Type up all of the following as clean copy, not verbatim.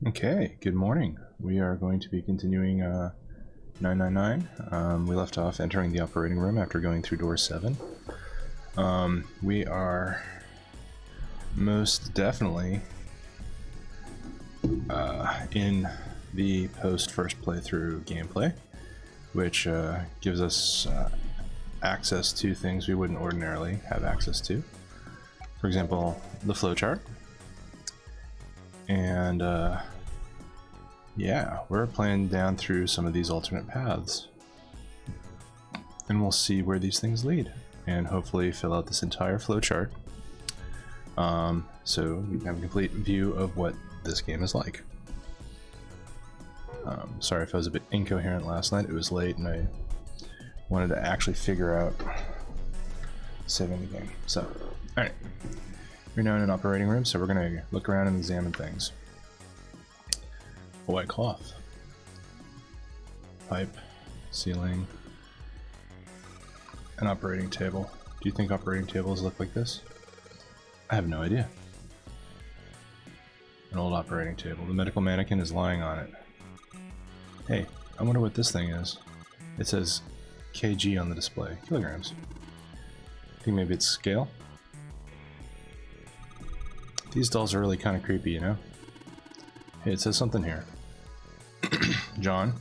Okay, good morning. We are going to be continuing 999. We left off entering the operating room after going through door 7. We are most definitely in the post-first playthrough gameplay, which gives us access to things we wouldn't ordinarily have access to. For example, the flowchart. And yeah, we're playing down through some of these alternate paths. And we'll see where these things lead. And hopefully fill out this entire flowchart. So we can have a complete view of what this game is like. Sorry if I was a bit incoherent last night. It was late and I wanted to actually figure out saving the game. So, alright. We're now in an operating room, so we're going to look around and examine things. A white cloth. Pipe. Ceiling. An operating table. Do you think operating tables look like this? I have no idea. An old operating table. The medical mannequin is lying on it. Hey, I wonder what this thing is. It says kg on the display. Kilograms. I think maybe it's scale? These dolls are really kind of creepy, you know? Hey, it says something here. John?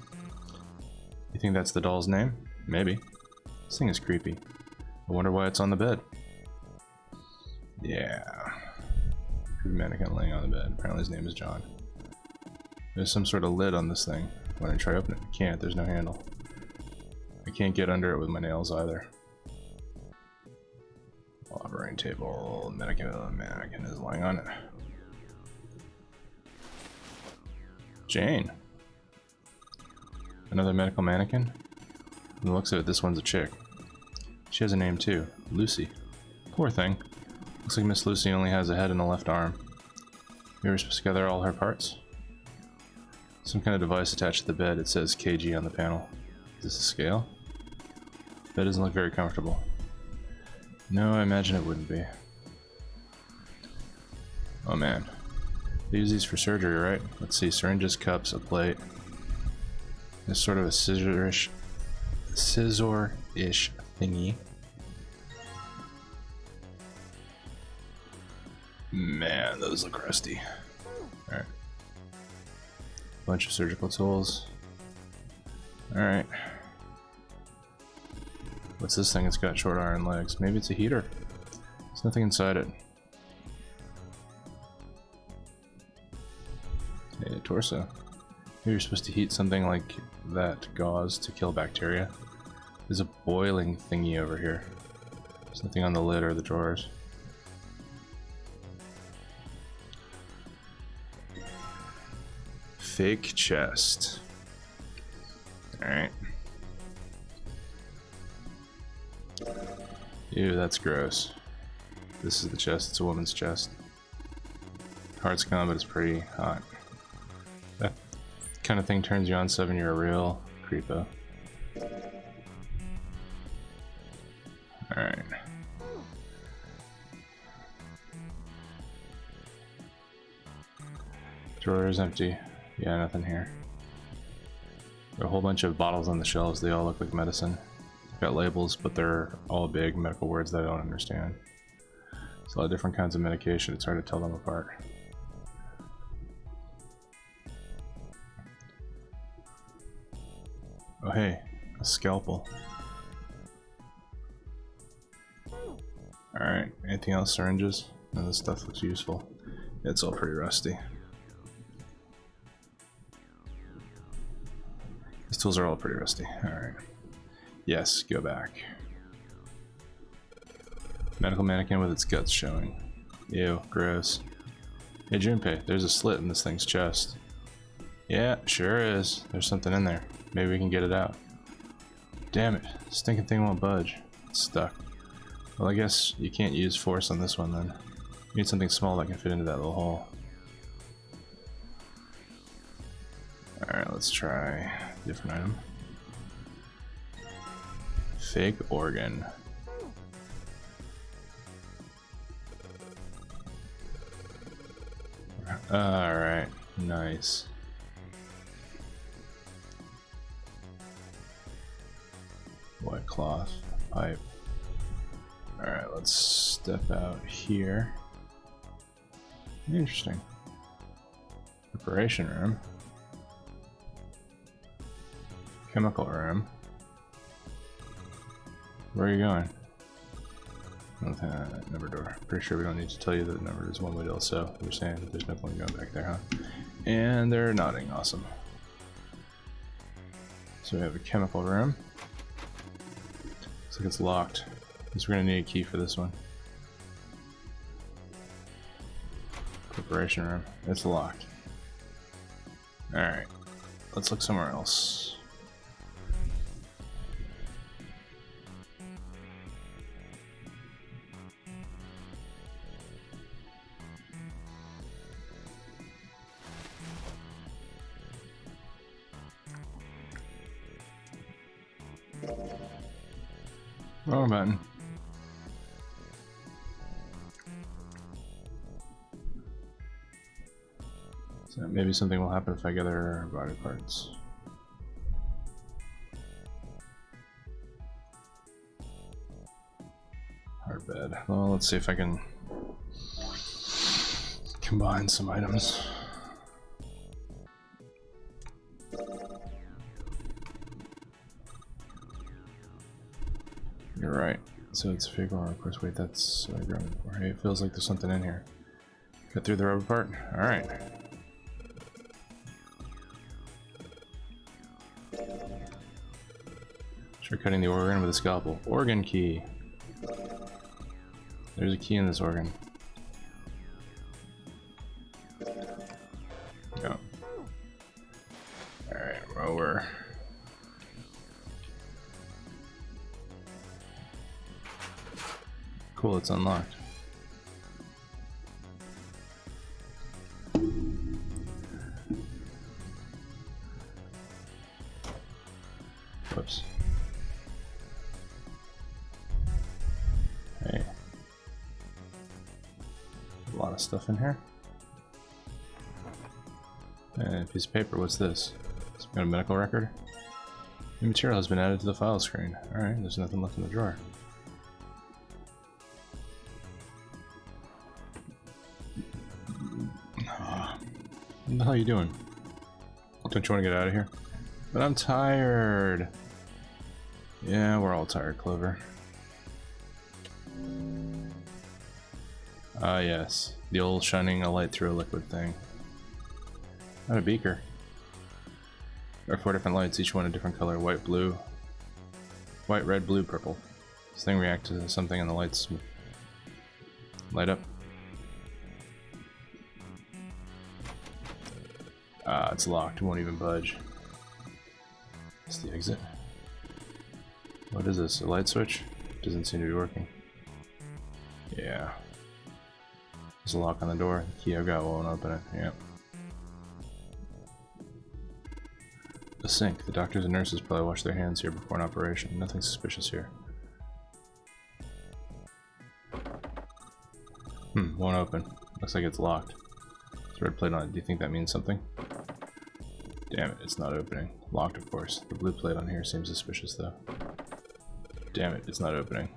You think that's the doll's name? Maybe. This thing is creepy. I wonder why it's on the bed. Yeah. Creepy mannequin laying on the bed. Apparently his name is John. There's some sort of lid on this thing. When I try to open it, I can't. There's no handle. I can't get under it with my nails either. Operating table. Mannequin is lying on it. Jane. Another medical mannequin? From the looks of it, this one's a chick. She has a name too. Lucy. Poor thing. Looks like Miss Lucy only has a head and a left arm. We were supposed to gather all her parts? Some kind of device attached to the bed. It says kg on the panel. Is this a scale? That doesn't look very comfortable. No, I imagine it wouldn't be. Oh man. They use these for surgery, right? Let's see, syringes, cups, a plate. There's sort of a scissor-ish thingy. Man, those look rusty. Alright. Bunch of surgical tools. Alright. What's this thing? It's got short iron legs. Maybe it's a heater. There's nothing inside it. A torso. Maybe you're supposed to heat something like that gauze to kill bacteria. There's a boiling thingy over here. There's nothing on the lid or the drawers. Fake chest. Alright. Ew, that's gross. This is the chest. It's a woman's chest. Heart's gone, but it's pretty hot. That kind of thing turns you on 7, you're a real creepo. Alright. Drawer is empty. Yeah, nothing here. There are a whole bunch of bottles on the shelves. They all look like medicine. They've got labels, but they're all big medical words that I don't understand. There's a lot of different kinds of medication. It's hard to tell them apart. Oh hey, a scalpel. Alright, anything else? Syringes? No, this stuff looks useful. Yeah, it's all pretty rusty. These tools are all pretty rusty. Alright. Yes, go back. Medical mannequin with its guts showing. Ew, gross. Hey Junpei, there's a slit in this thing's chest. Yeah, sure is. There's something in there. Maybe we can get it out. Damn it, stinking thing won't budge. It's stuck. Well, I guess you can't use force on this one then. You need something small that can fit into that little hole. Alright, let's try a different item. Fake organ. Alright. Nice. White cloth, pipe. Alright, let's step out here. Interesting. Preparation room. Chemical room. Where are you going? Number door. Pretty sure we don't need to tell you that the number is one way to also. You're saying that there's no point going back there, huh? And they're nodding. Awesome. So we have a chemical room. Looks like it's locked. Because we're going to need a key for this one. Preparation room. It's locked. Alright. Let's look somewhere else. Wrong button. So maybe something will happen if I gather body parts. Hard bed. Well, let's see if I can combine some items. You're right. So it's a fake armor. Of course, wait, that's what I grabbed it for. Hey, it feels like there's something in here. Cut through the rubber part? Alright. Try cutting the organ with a scalpel. Organ key. There's a key in this organ. Go. Alright, rower. Cool, it's unlocked. Whoops. Hey. A lot of stuff in here. And a piece of paper, what's this? Some kind of medical record? New material has been added to the file screen. Alright, there's nothing left in the drawer. What the hell are you doing? Don't you want to get out of here? But I'm tired. Yeah, we're all tired, Clover. Ah, yes. The old shining a light through a liquid thing. Not a beaker. There are 4 different lights, each one a different color. White, blue. White, red, blue, purple. This thing reacts to something and the lights light up. Ah, it's locked. It won't even budge. It's the exit. What is this? A light switch? Doesn't seem to be working. Yeah. There's a lock on the door. The key I've got won't open it. Yep. A sink. The doctors and nurses probably wash their hands here before an operation. Nothing suspicious here. Won't open. Looks like it's locked. There's a red plate on it. Do you think that means something? Damn it, it's not opening. Locked, of course. The blue plate on here seems suspicious, though. Damn it, it's not opening.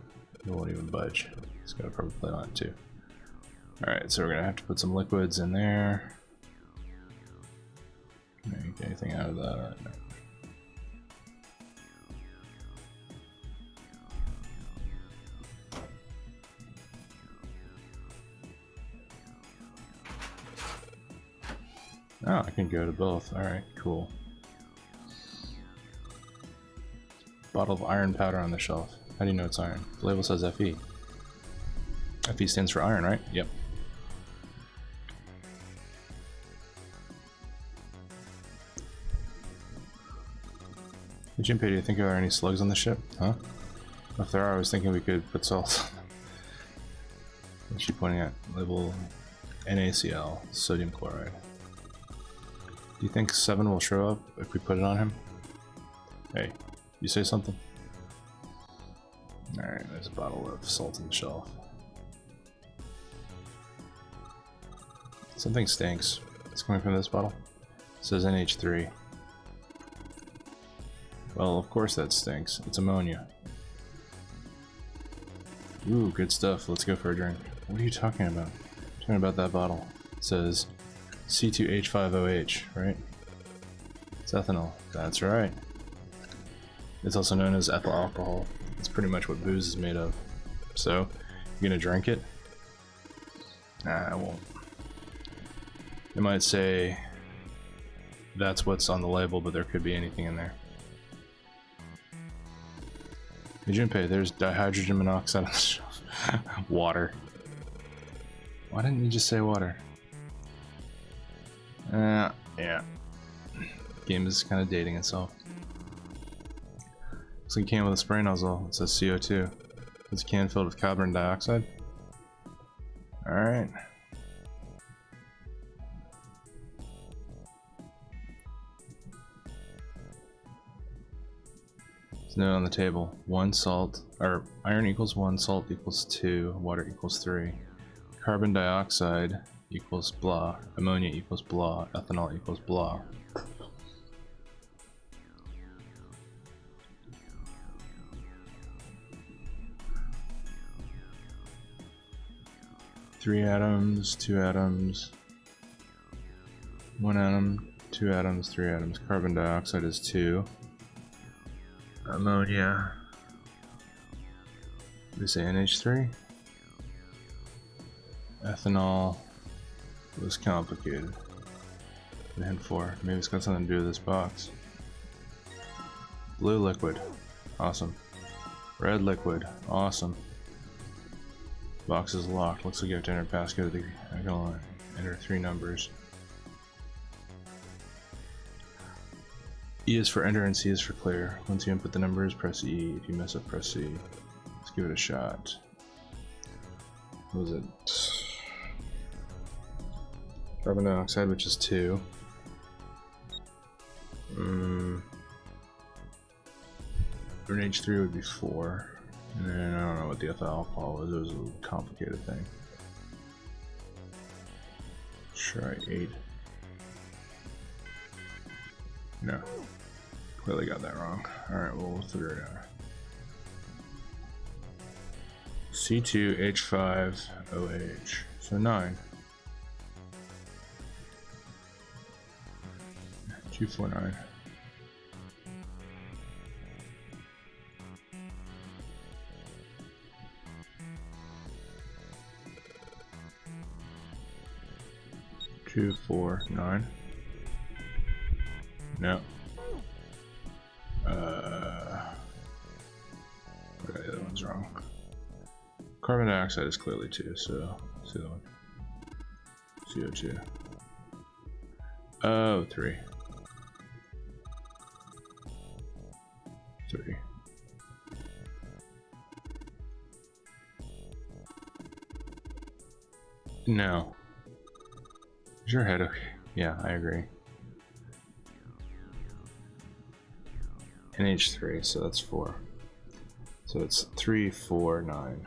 It won't even budge. It's got a purple plate on it, too. Alright, so we're gonna have to put some liquids in there. Can I get anything out of that? No. Oh, I can go to both. Alright, cool. Bottle of iron powder on the shelf. How do you know it's iron? The label says FE. FE stands for iron, right? Yep. Hey, Jinpei, do you think there are any slugs on the ship? Huh? If there are, I was thinking we could put salt. What's she pointing at? Label NaCl, sodium chloride. Do you think 7 will show up if we put it on him? Hey, you say something? Alright, there's a bottle of salt on the shelf. Something stinks. It's coming from this bottle. It says NH3. Well, of course that stinks. It's ammonia. Ooh, good stuff. Let's go for a drink. What are you talking about? I'm talking about that bottle. It says C2H5OH, right? It's ethanol. That's right. It's also known as ethyl alcohol. It's pretty much what booze is made of. So, you gonna drink it? Nah, I won't. It might say that's what's on the label, but there could be anything in there. Hey Junpei, there's dihydrogen monoxide on the shelf. Water. Why didn't you just say water? Yeah. Game is kind of dating itself. Looks like a can with a spray nozzle. It says CO2. It's a can filled with carbon dioxide. Alright. There's a note on the table. 1 salt, or iron equals 1, salt equals 2, water equals 3. Carbon dioxide equals blah, ammonia equals blah, ethanol equals blah. Three atoms, 2 atoms, 1 atom, 2 atoms, 3 atoms. Carbon dioxide is 2. Ammonia. Did we say NH3? Ethanol was complicated. And 4. Maybe it's got something to do with this box. Blue liquid. Awesome. Red liquid. Awesome. Box is locked. Looks like you have to enter passcode. I'm gonna enter 3 numbers. E is for enter and C is for clear. Once you input the numbers, press E. If you mess up, press C. Let's give it a shot. What was it? Carbon dioxide, which is 2. H3 would be 4. And then I don't know what the ethyl alcohol was. It was a complicated thing. Try 8. No. Clearly got that wrong. Alright, well, we'll figure it out. C2H5OH. So 9. 249. Two, 4, 9. No. Okay, the other one's wrong. Carbon dioxide is clearly 2, so let's see the one. CO2. Oh, 3. 3. No. Is your head okay? Yeah, I agree. NH3, so that's 4. So it's 3, 4, 9.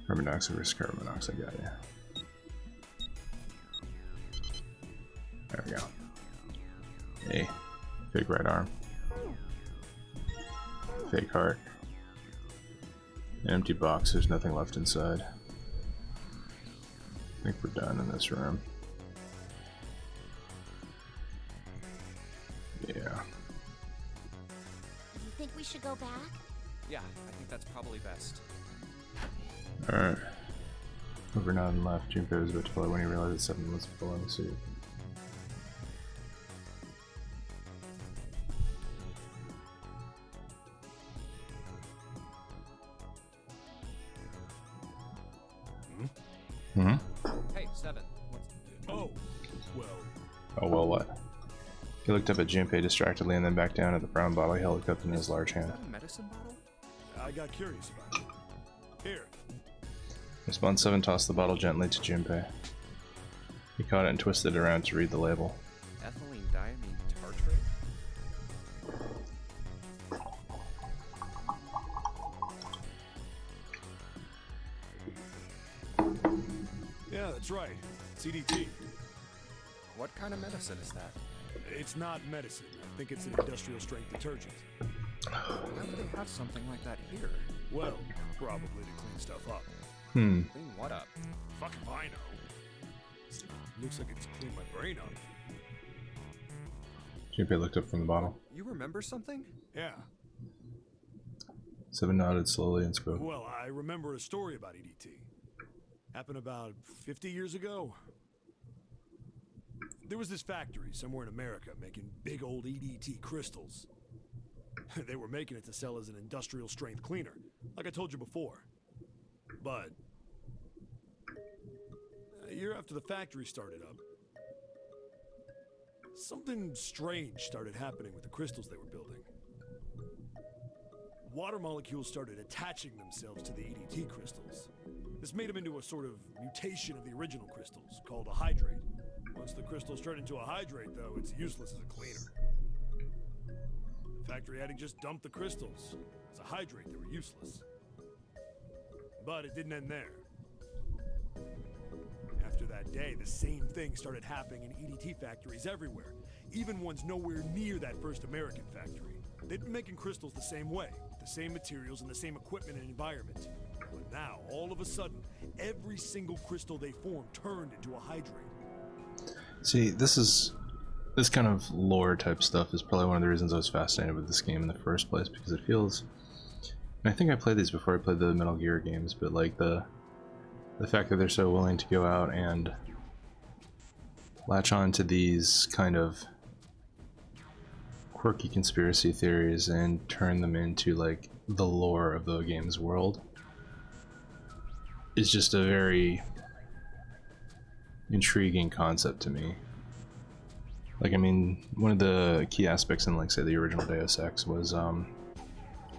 Carbon dioxide versus carbon monoxide, got ya. There we go. Hey, fake right arm. Fake heart. An empty box, there's nothing left inside. I think we're done in this room. Yeah. Do you think we should go back? Yeah, I think that's probably best. Alright. Over now and left, Junpei was about to follow when he realized that 7 was following suit. Hey, 7. What's... Oh, well. Oh well, what? He looked up at Junpei distractedly and then back down at the brown bottle he held cupped in his large hand. Is that a medicine bottle? I got curious about it. Here. Response 7 tossed the bottle gently to Junpei. He caught it and twisted it around to read the label. Ethylene diamine tartrate? Yeah, that's right. CDT. What kind of medicine is that? It's not medicine. I think it's an industrial strength detergent. Why would they have something like that here? Well, probably to clean stuff up. Clean what up? Fuck if I know. Looks like it's cleaned my brain up. Junpei looked up from the bottle. You remember something? Yeah. Seven nodded slowly and spoke. Well, I remember a story about EDT. Happened about 50 years ago. There was this factory somewhere in America making big old EDT crystals. They were making it to sell as an industrial strength cleaner, like I told you before. But a year after the factory started up, something strange started happening with the crystals they were building. Water molecules started attaching themselves to the EDT crystals. This made them into a sort of mutation of the original crystals, called a hydrate. Once the crystals turn into a hydrate, though, it's useless as a cleaner. The factory had to just dump the crystals. As a hydrate, they were useless. But it didn't end there. After that day, the same thing started happening in EDT factories everywhere, even ones nowhere near that first American factory. They'd been making crystals the same way, the same materials and the same equipment and environment. But now, all of a sudden, every single crystal they formed turned into a hydrate. See, this kind of lore type stuff is probably one of the reasons I was fascinated with this game in the first place, because it feels, and I think I played these before I played the Metal Gear games, but like the fact that they're so willing to go out and latch on to these kind of quirky conspiracy theories and turn them into like the lore of the game's world is just a very intriguing concept to me. Like, I mean, one of the key aspects in, like, say, the original Deus Ex was,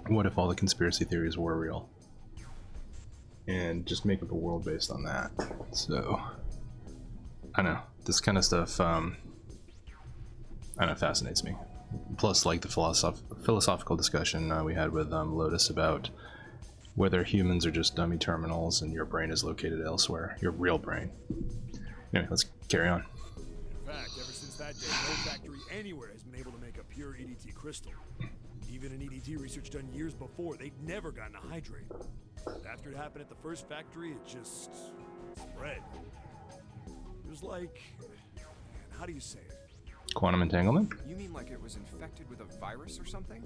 what if all the conspiracy theories were real? And just make up a world based on that. So, I don't know, this kind of stuff, I don't know, fascinates me. Plus, like, the philosophical discussion we had with Lotus about whether humans are just dummy terminals and your brain is located elsewhere, your real brain. Anyway, let's carry on. In fact, ever since that day, no factory anywhere has been able to make a pure EDT crystal. Even in EDT research done years before, they'd never gotten a hydrate. After it happened at the first factory, it just spread. It was like, how do you say it? Quantum entanglement? You mean like it was infected with a virus or something?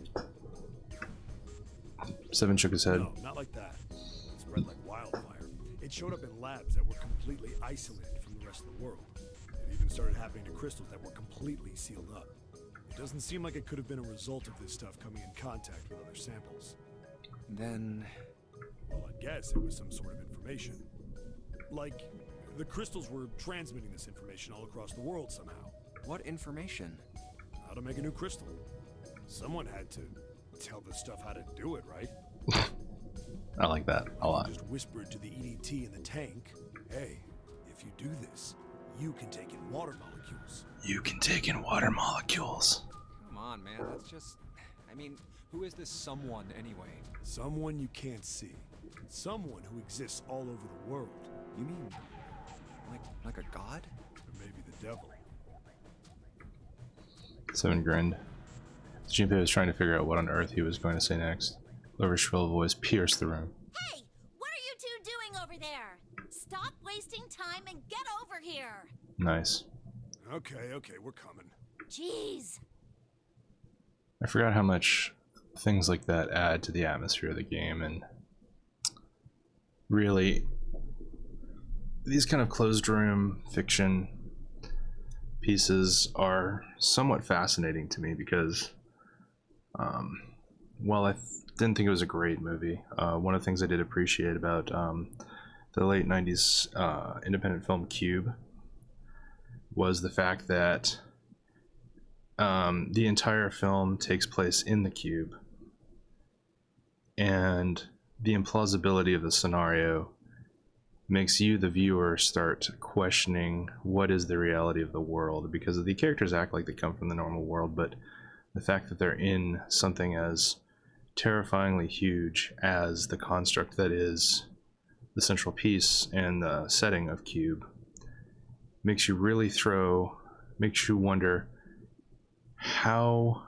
Seven shook his head. No, not like that. It spread like wildfire. It showed up in labs that were completely isolated from the rest of the world. It even started happening to crystals that were completely sealed up. It doesn't seem like it could have been a result of this stuff coming in contact with other samples. Then... Well, I guess it was some sort of information. Like, the crystals were transmitting this information all across the world somehow. what information? How to make a new crystal. Someone had to tell this stuff how to do it, right? I like that a lot. Just whispered to the EDT in the tank, hey, if you do this, you can take in water molecules. You can take in water molecules. Come on, man, that's just... I mean, who is this someone anyway? Someone you can't see. Someone who exists all over the world. You mean... like a god? Or maybe the devil. Seven grinned. Junpei was trying to figure out what on earth he was going to say next. Clover's shrill voice pierced the room. Hey! What are you two doing over there? Stop wasting time and get over here! Nice. Okay, we're coming. Jeez! I forgot how much things like that add to the atmosphere of the game, and really, these kind of closed room fiction pieces are somewhat fascinating to me because while I didn't think it was a great movie, one of the things I did appreciate about the late 90s independent film Cube was the fact that the entire film takes place in the cube, and the implausibility of the scenario makes you, the viewer, start questioning what is the reality of the world, because the characters act like they come from the normal world, but the fact that they're in something as terrifyingly huge as the construct that is the central piece and the setting of Cube makes you wonder how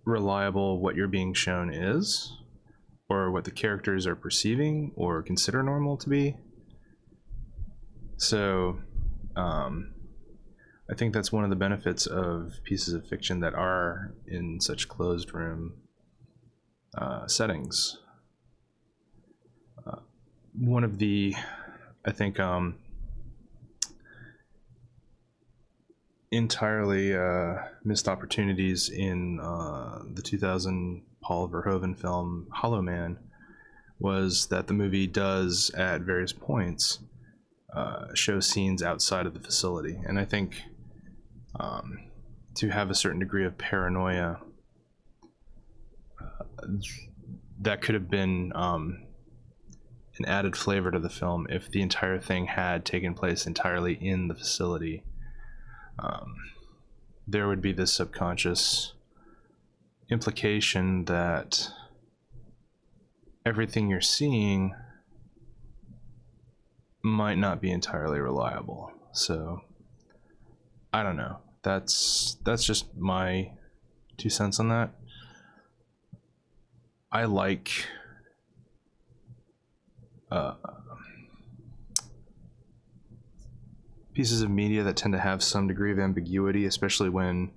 reliable what you're being shown is, or what the characters are perceiving or consider normal to be. So I think that's one of the benefits of pieces of fiction that are in such closed room settings. One of the, I think, entirely missed opportunities in the 2000 Paul Verhoeven film Hollow Man was that the movie does at various points show scenes outside of the facility, and I think to have a certain degree of paranoia, that could have been an added flavor to the film if the entire thing had taken place entirely in the facility. There would be this subconscious implication that everything you're seeing might not be entirely reliable. So I don't know. That's just my 2 cents on that. I like pieces of media that tend to have some degree of ambiguity, especially when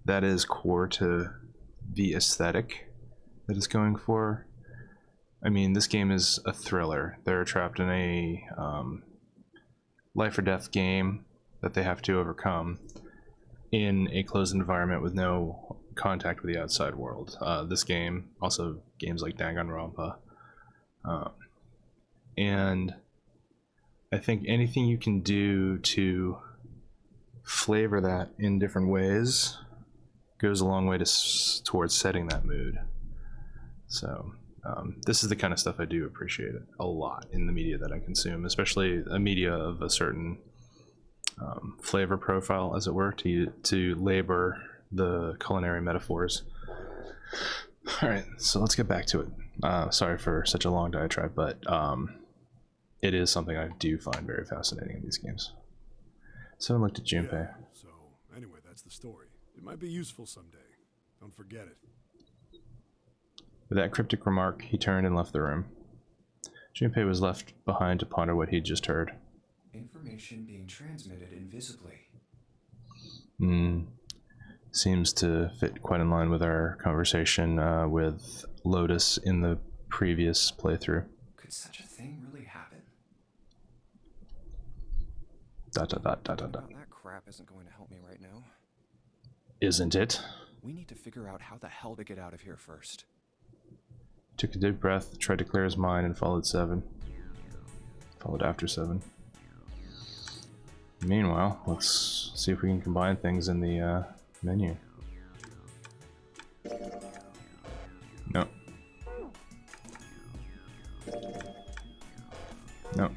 that is core to the aesthetic that it's going for. I mean, this game is a thriller. They're trapped in a life or death game that they have to overcome in a closed environment with no contact with the outside world. This game, also games like Danganronpa, and I think anything you can do to flavor that in different ways goes a long way towards setting that mood. So this is the kind of stuff I do appreciate a lot in the media that I consume, especially a media of a certain flavor profile, as it were, to labor the culinary metaphors. All right, so let's get back to it. Sorry for such a long diatribe, but it is something I do find very fascinating in these games. Someone looked at Junpei. Yeah, so anyway, that's the story. It might be useful someday. Don't forget it. With that cryptic remark, he turned and left the room. Junpei was left behind to ponder what he'd just heard. Information being transmitted invisibly. Seems to fit quite in line with our conversation with Lotus in the previous playthrough. Could such a thing really happen? Dot, dot, dot, dot, dot, dot. That crap isn't going to help me right now. Isn't it? We need to figure out how the hell to get out of here first. Took a deep breath, tried to clear his mind, and followed 7. Followed after 7. Meanwhile, let's see if we can combine things in the menu. No. No.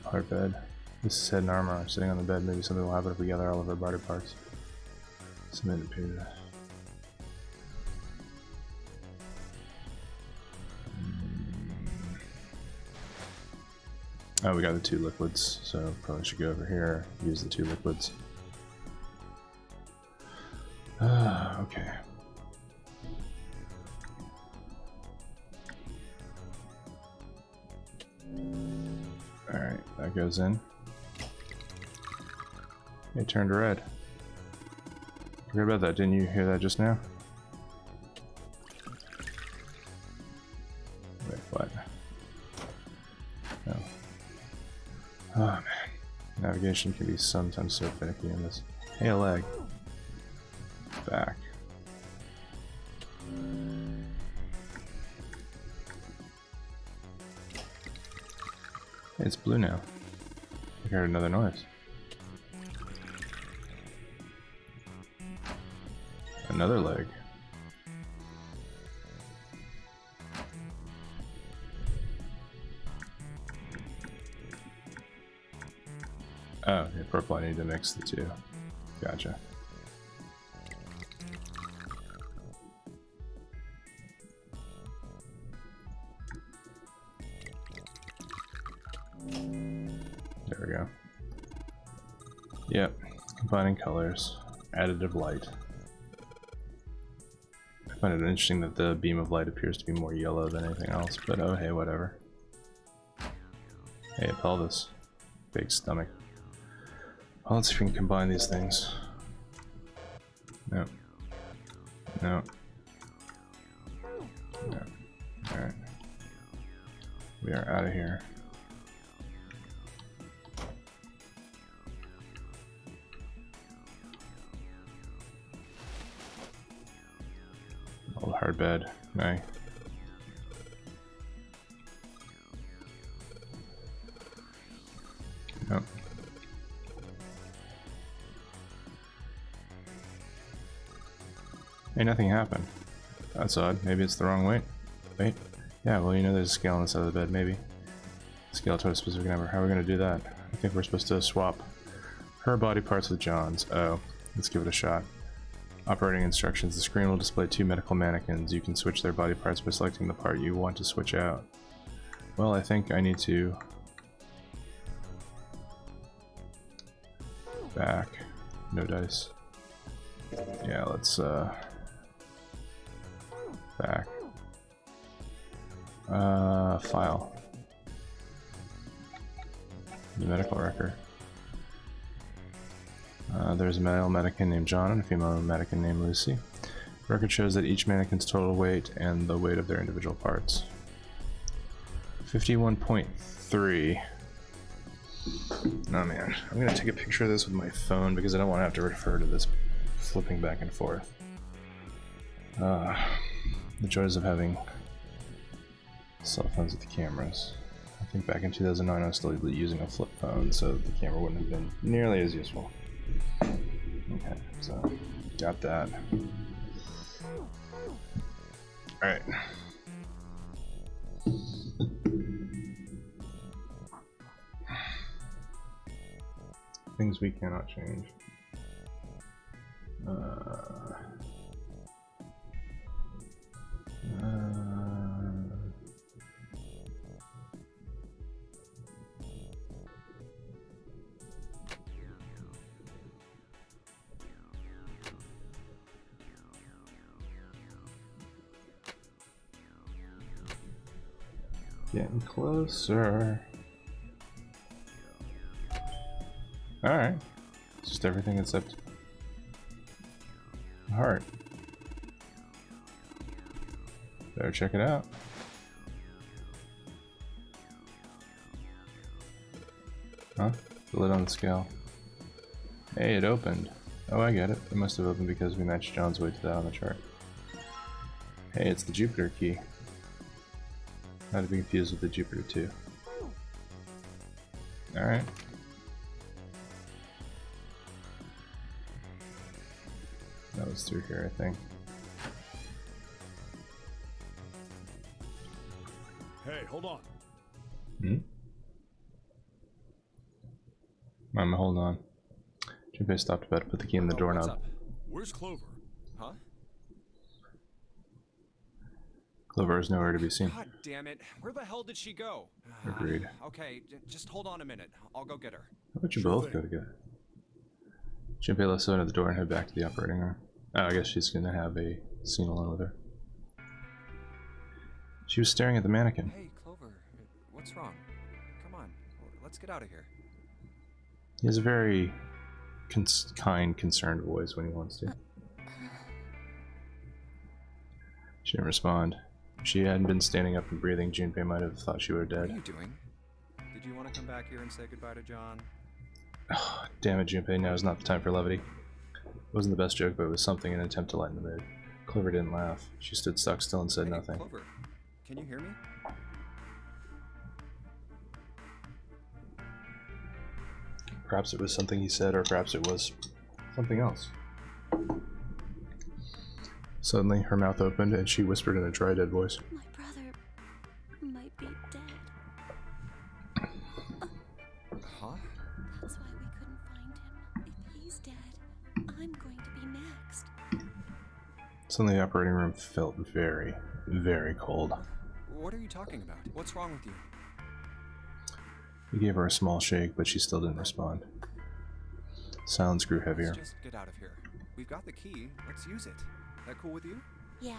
Hard bed. This is head and armor. Sitting on the bed, maybe something will happen if we gather all of our body parts. Submit it to. Oh, we got the 2 liquids, so probably should go over here, use the 2 liquids. Okay. Alright, that goes in. It turned red. Forget about that, didn't you hear that just now? Wait, what? No. Oh man. Navigation can be sometimes so finicky in this. Hey, a leg. Back. Hey, it's blue now. I heard another noise. Another leg. Oh, okay, purple, I need to mix the two. Gotcha. There we go. Yep, combining colors, additive light. I find it interesting that the beam of light appears to be more yellow than anything else, but oh hey, whatever. Hey, pelvis. Big stomach. Well, let's see if we can combine these things. No. No. No. Alright. We are out of here. Old hard bed. No. Nope. Hey, nothing happened. That's odd. Maybe it's the wrong weight. Wait. Yeah, well, you know there's a scale on the side of the bed, maybe. Scale to a specific number. How are we going to do that? I think we're supposed to swap her body parts with John's. Oh, let's give it a shot. Operating instructions. The screen will display 2 medical mannequins. You can switch their body parts by selecting the part you want to switch out. Well, I think I need to... back. No dice. Yeah, let's, back. File. The medical record. There's a male mannequin named John and a female mannequin named Lucy. The record shows that each mannequin's total weight and the weight of their individual parts. 51.3. Oh man, I'm gonna take a picture of this with my phone because I don't want to have to refer to this flipping back and forth. The joys of having cell phones with cameras. I think back in 2009 I was still using a flip phone, so the camera wouldn't have been nearly as useful. Okay, so got that. Alright. Things we cannot change. Getting closer. Alright. Just everything except the heart. Better check it out. Huh? The lid on the scale. Hey, it opened. Oh, I get it. It must have opened because we matched John's weight to that on the chart. Hey, it's the Jupiter key. Not to be confused with the Jupiter 2. Alright. That was through here, I think. Hey, hold on. Hmm? I'm holding on. Junpei stopped about to put the key in the doorknob. Where's Clover? Huh? Clover is nowhere to be seen. God damn it. Where the hell did she go? Agreed. Okay, just hold on a minute. I'll go get her. How about you Sure both thing. go together? Junpei lets go to the door and head back to the operating room. Oh, I guess she's gonna have a scene alone with her. She was staring at the mannequin. Hey, Clover. What's wrong? Come on. Let's get out of here. He has a very kind, concerned voice when he wants to. She didn't respond. If she hadn't been standing up and breathing, Junpei might have thought she were What are dead. you doing? Did you want to come back here and say goodbye to John? Oh, damn it, Junpei, now is not the time for levity. It wasn't the best joke, but it was something in an attempt to lighten the mood. Clover didn't laugh. She stood stock still and said Hey, nothing. Clover, can you hear me? Perhaps it was something he said, or perhaps it was something else. Suddenly, her mouth opened, and she whispered in a dry, dead voice. My brother might be dead. Huh? That's why we I'm going to be next. Suddenly the operating room felt very, very cold. What are you talking about? What's wrong with you? He gave her a small shake, but she still didn't respond. Silence grew heavier. Let's just get out of here. We've got the key. Let's use it. That cool with you? Yeah.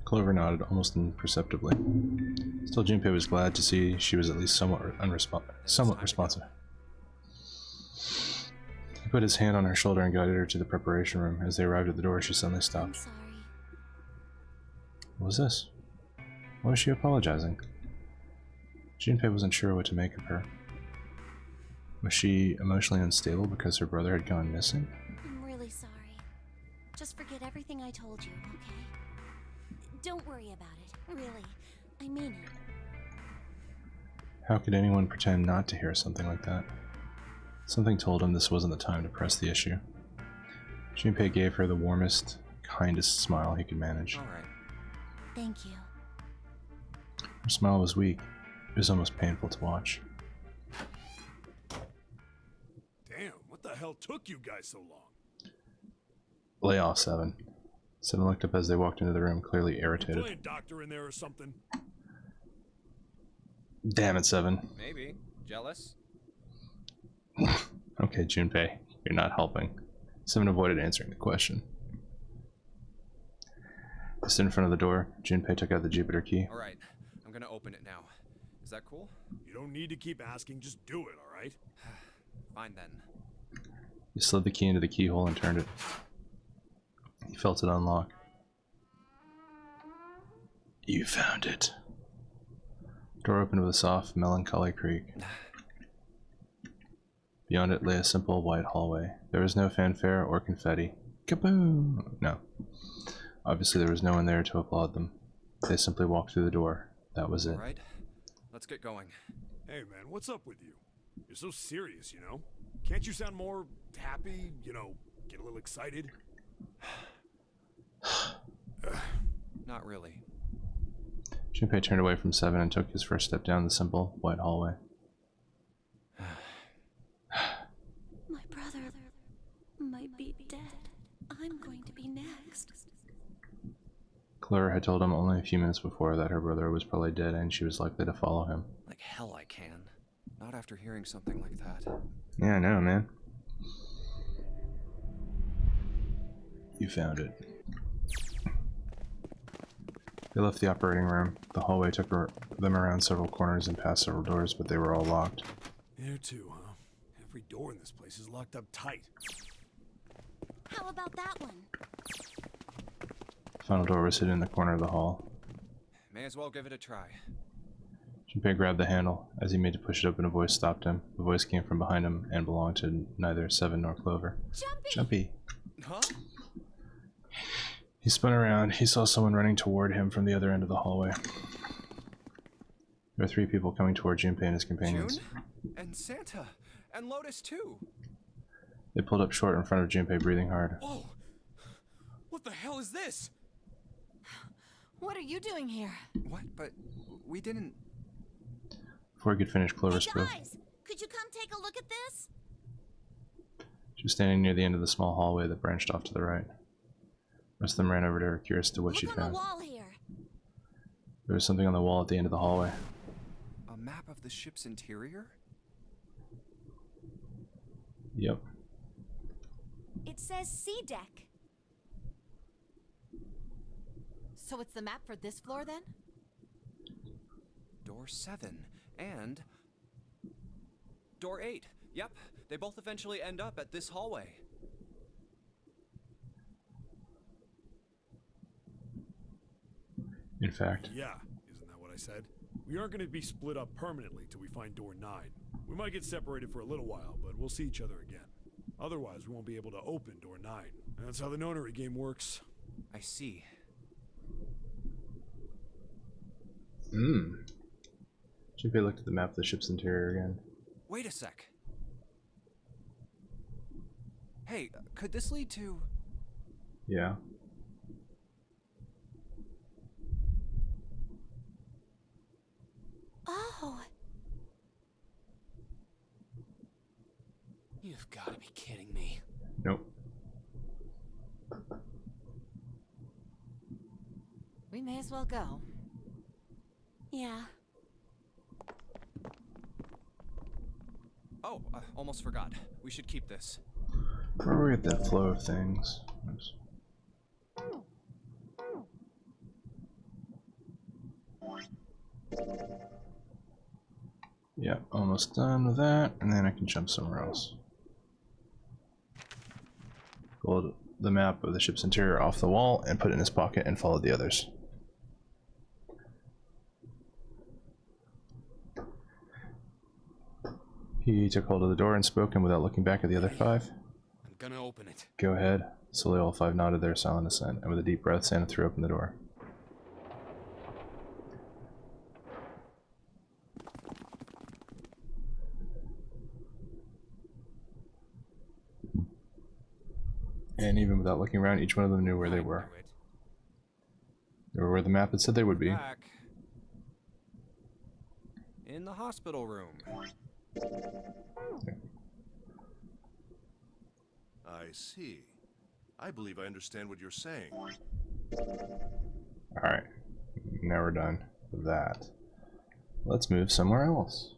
Clover nodded almost imperceptibly. Still, Junpei was glad to see she was at least somewhat responsive. He put his hand on her shoulder and guided her to the preparation room. As they arrived at the door, she suddenly I'm stopped. sorry. What was this? Why was she apologizing? Junpei wasn't sure what to make of her. Was she emotionally unstable because her brother had gone missing? I'm really sorry. Just forget everything I told you, okay? Don't worry about it. Really. I mean it. How could anyone pretend not to hear something like that? Something told him this wasn't the time to press the issue. Junpei gave her the warmest, kindest smile he could manage. All right. Thank you. Her smile was weak. It was almost painful to watch. Damn, what the hell took you guys so long? Lay off, Seven. Seven looked up as they walked into the room, clearly You irritated. playing doctor in there or something? Damn it, Seven. Maybe. Jealous? Okay, Junpei, you're not helping. Seven avoided answering the question. They stood in front of the door. Junpei took out the Jupiter key. All right. I'm gonna open it now. Is that cool? You don't need to keep asking, just do it, alright? Fine then. He slid the key into the keyhole and turned it. He felt it unlock. You found it. Door opened with a soft, melancholy creak. Beyond it lay a simple white hallway. There was no fanfare or confetti. Kaboom! No. Obviously there was no one there to applaud them. They simply walked through the door. That was it. All right. Let's get going. Hey man, what's up with you? You're so serious, you know? Can't you sound more happy, you know, get a little excited? Not really. Junpei turned away from Seven and took his first step down the simple, white hallway. My brother might be dead. I'm going to be next. Clara had told him only a few minutes before that her brother was probably dead and she was likely to follow him. Like hell I can. Not after hearing something like that. Yeah, I know, man. You found it. They left the operating room. The hallway took them around several corners and past several doors, but they were all locked. There too, huh? Every door in this place is locked up tight. How about that one? The final door was hidden in the corner of the hall. May as well give it a try. Junpei grabbed the handle. As he made to push it open, a voice stopped him. The voice came from behind him and belonged to neither Seven nor Clover. Jumpy! Jumpy! Huh? He spun around. He saw someone running toward him from the other end of the hallway. There were three people coming toward Junpei and his companions. June? And Santa. And Lotus too. They pulled up short in front of Junpei, breathing hard. Whoa! What the hell is this? What are you doing here? What? But we didn't... Before he could finish, Clover Hey spoke. guys, could you come take a look at this? She was standing near the end of the small hallway that branched off to the right. The rest of them ran over to her, curious to what she Look on the found. wall here. There was something on the wall at the end of the hallway. A map of the ship's interior? Yep. It says C deck. So it's the map for this floor then? Door 7 and... Door 8. Yep, they both eventually end up at this hallway. In fact, Yeah, isn't that what I said? We aren't going to be split up permanently till we find door 9. We might get separated for a little while, but we'll see each other again. Otherwise, we won't be able to open door 9. That's how the Nonary game works. I see. Junpei looked at the map of the ship's interior again. Wait a sec. Hey, could this lead to... Yeah. Oh, You've got to be kidding me. Nope. May as well go. Yeah. Oh, almost forgot. We should keep this. Where we get that flow of things? Oops. Yeah, almost done with that, and then I can jump somewhere else. Pull the map of the ship's interior off the wall and put it in his pocket and follow the others. He took hold of the door and spoke, and without looking back at the other five, I'm gonna open it. "Go ahead." Slowly all five nodded their silent assent, and with a deep breath, Santa threw open the door. And even without looking around, each one of them knew where they were. They were where the map had said they would be. Back. In the hospital room. I see. I believe I understand what you're saying. Alright, now we're done with that. Let's move somewhere else.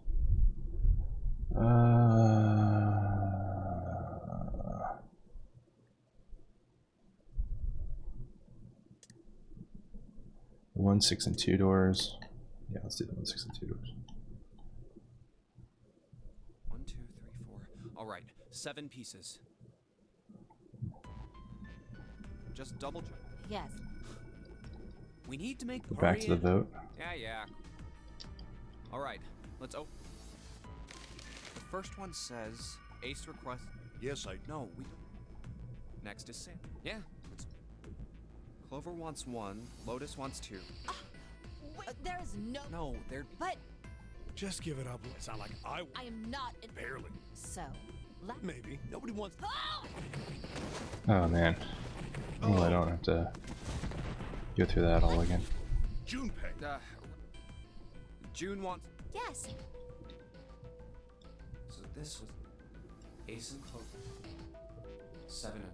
1, 6, and 2 doors. Yeah, let's do the 1, 6, and 2 doors. 1, 2, 3, 4. All right, 7 pieces. Just double check. Yes. We need to make. Back to the vote. Yeah. All right, let's open. The first one says Ace request. Yes, No, we. Next is Sam. Yeah. Clover wants 1. Lotus wants 2. There is no. No, they're. But Just give it up. It sound like I I am not. barely. So. Maybe. Nobody wants. Oh man. Well, I don't have to go through that all again. Junpei. June wants. Yes. So this was Ace and Clover. 7 and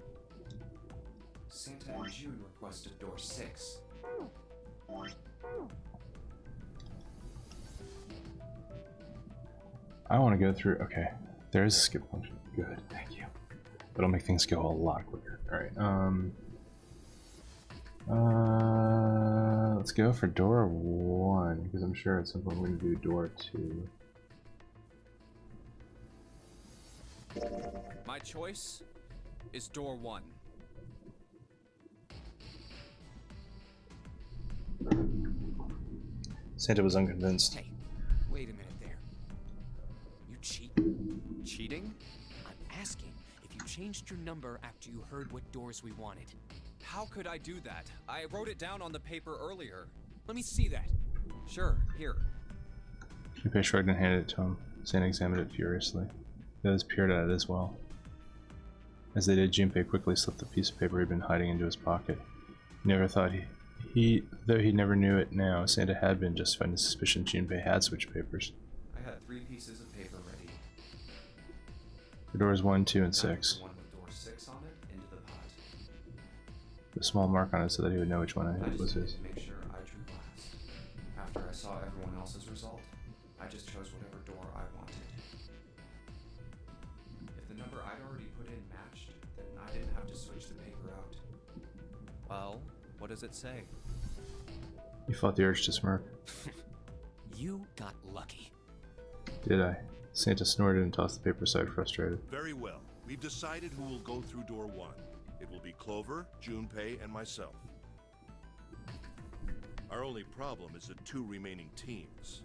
Santa and June requested door 6. I want to go through. Okay, there is a skip function. Good, thank you. That'll make things go a lot quicker. Alright. Let's go for door 1 because I'm sure at some point we're going to do door 2. My choice is door 1. Santa was unconvinced. Hey, wait a minute there. You cheat? Cheating? I'm asking if you changed your number after you heard what doors we wanted. How could I do that? I wrote it down on the paper earlier. Let me see that. Sure, here. Junpei shrugged and handed it to him. Santa examined it furiously. The others peered at it as well. As they did, Junpei quickly slipped the piece of paper he'd been hiding into his pocket. He never thought though he never knew it now, Santa had been justified in his suspicion Junpei had switched papers. I had 3 pieces of paper ready. For doors 1, 2, and I put 6. the one with door 6 on it into the pot. The small mark on it so that he would know which one I it was just needed his. to make sure I drew last. After I saw everyone else's result, I just chose whatever door I wanted. If the number I'd already put in matched, then I didn't have to switch the paper out. Well, what does it say? He fought the urge to smirk. You got lucky. Did I? Santa snorted and tossed the paper aside, frustrated. Very well. We've decided who will go through door 1. It will be Clover, Junpei, and myself. Our only problem is the 2 remaining teams.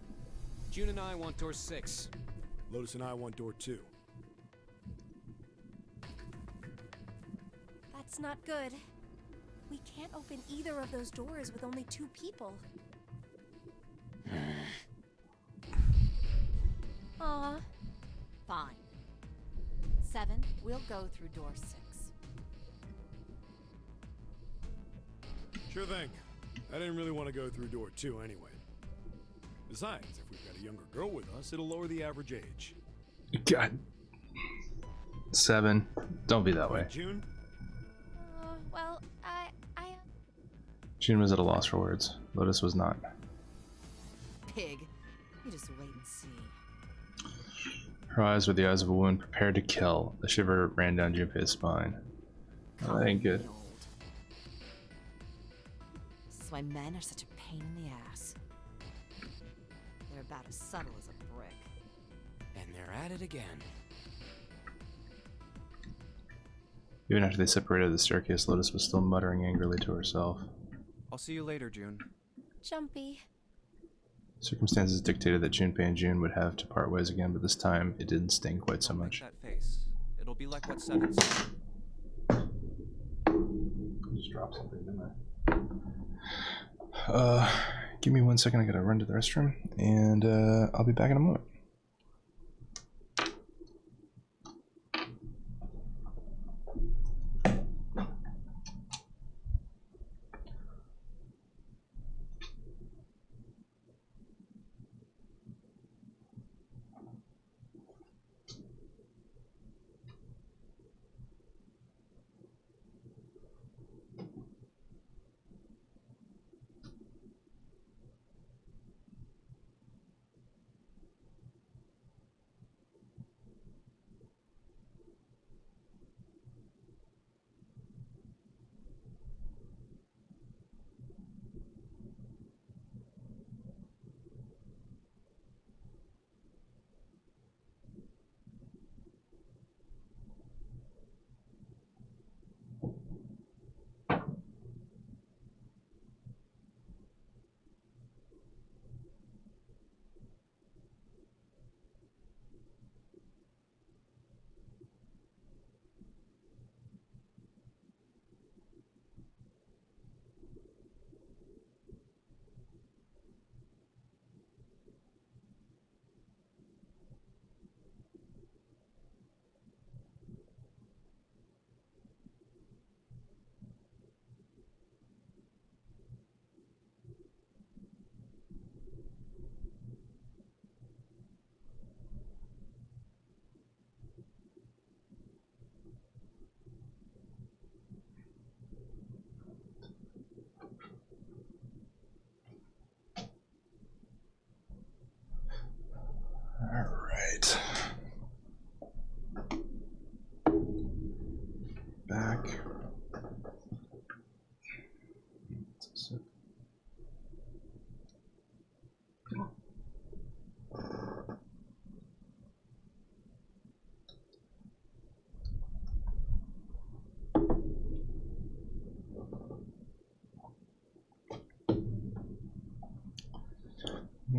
June and I want door 6. Lotus and I want door 2. That's not good. We can't open either of those doors with only 2 people. Aw. Fine. 7, we'll go through door 6. Sure thing. I didn't really want to go through door 2 anyway. Besides, if we've got a younger girl with us, it'll lower the average age. God. 7. Don't be that way. June? Well, June was at a loss for words. Lotus was not. Pig. You just wait and see. Her eyes were the eyes of a woman prepared to kill. A shiver ran down Junpei's spine. Oh, that ain't good. Old. This is why men are such a pain in the ass. They're about as subtle as a brick. And they're at it again. Even after they separated the staircase, Lotus was still muttering angrily to herself. I'll see you later, June. Jumpy. Circumstances dictated that Junpei and June would have to part ways again, but this time it didn't sting quite so Don't much. make that face. It'll be like what Seven said. Just dropped something, didn't I? Give me 1 second, I gotta run to the restroom, and I'll be back in a moment. Alright. Back.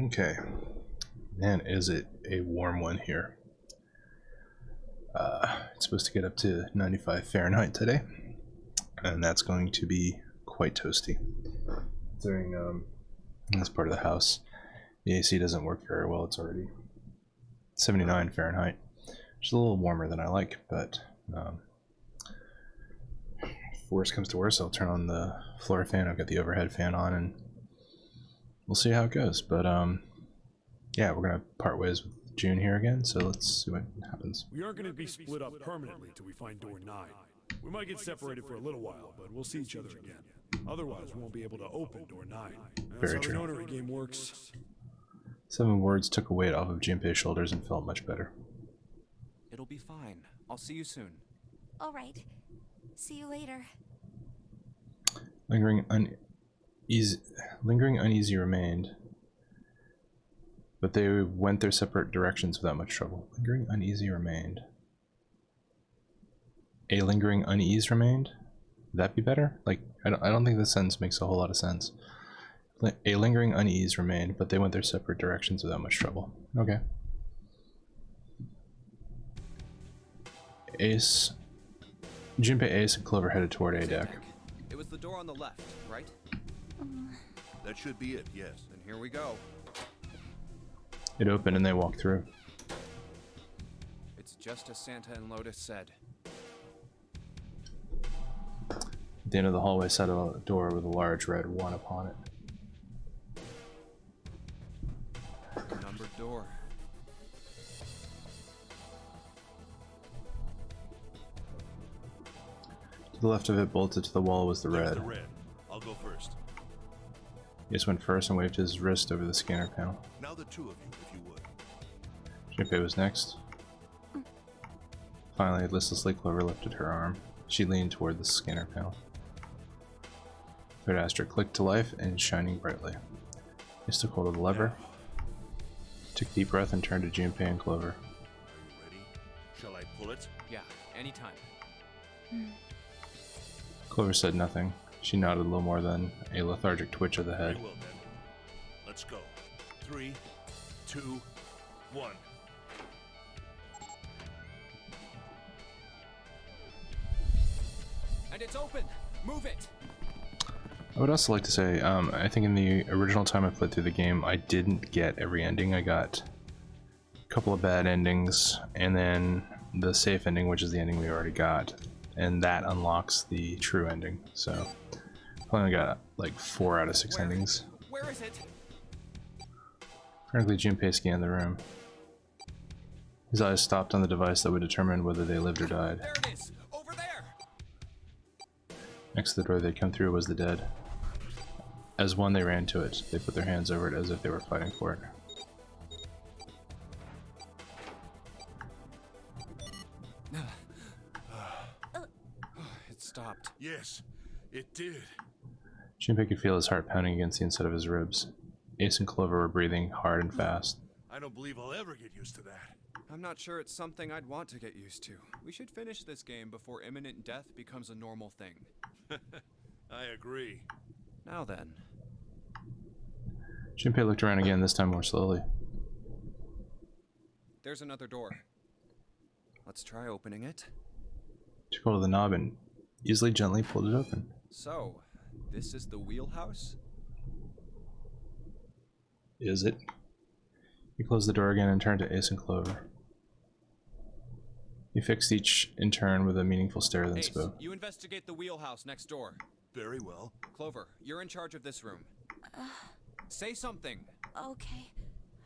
Okay. Man, is it a warm one here. It's supposed to get up to 95 Fahrenheit today, and that's going to be quite toasty. Considering this part of the house, the AC doesn't work very well. It's already 79 Fahrenheit, which is a little warmer than I like, but if worse comes to worse, I'll turn on the floor fan. I've got the overhead fan on, and we'll see how it goes. But yeah, we're gonna part ways with June here again, so let's see what happens. We aren't going to be split up permanently till we find door 9. We might get separated for a little while, but we'll see each other again. Otherwise, we won't be able to open door 9. That's Very how true. the Nonary game works. 7 words took a weight off of Junpei's shoulders and felt much better. It'll be fine. I'll see you soon. All right. See you later. Lingering uneasy remained, but they went their separate directions without much trouble. Lingering uneasy remained. A lingering unease remained? Would that be better? Like, I don't think this sentence makes a whole lot of sense. A lingering unease remained, but they went their separate directions without much trouble. Okay. Ace. Junpei, Ace, and Clover headed toward A deck. It was the door on the left, right? That should be it, yes. Then here we go. It opened and they walked through. It's just as Santa and Lotus said. At the end of the hallway sat a door with a large red 1 upon it. Numbered door. To the left of it, bolted to the wall, was the There's red. the red. I'll go first. Ace went first and waved his wrist over the scanner panel. Now the two of you, if you would. Junpei was next. Finally, listlessly, Clover lifted her arm. She leaned toward the scanner panel. Codastro clicked to life and shining brightly. Ace took hold of the lever, took a deep breath, and turned to Junpei and Clover. Are you ready? Shall I pull it? Yeah, anytime. Clover said nothing. She nodded a little more than a lethargic twitch of the head. Very well then. Let's go. 3, 2, 1. And it's open! Move it! I would also like to say, I think in the original time I played through the game, I didn't get every ending. I got a couple of bad endings, and then the safe ending, which is the ending we already got, and that unlocks the true ending. So I only got like 4 out of 6 endings. Where is it? Frankly, Junpei scanned the room. His eyes stopped on the device that would determine whether they lived or died. There it is! Over there! Next to the door they'd come through was the dead. As one, they ran to it. They put their hands over it as if they were fighting for it. It stopped. Yes, it did. Junpei could feel his heart pounding against the inside of his ribs. Ace and Clover were breathing hard and fast. I don't believe I'll ever get used to that. I'm not sure it's something I'd want to get used to. We should finish this game before imminent death becomes a normal thing. I agree. Now then. Junpei looked around again, this time more slowly. There's another door. Let's try opening it. Took hold of the knob and easily, gently pulled it open. So, this is the wheelhouse? Is it? He closed the door again and turned to Ace and Clover. He fixed each in turn with a meaningful stare, then Ace, spoke. you investigate the wheelhouse next door. Very well. Clover, you're in charge of this room. Say something. Okay,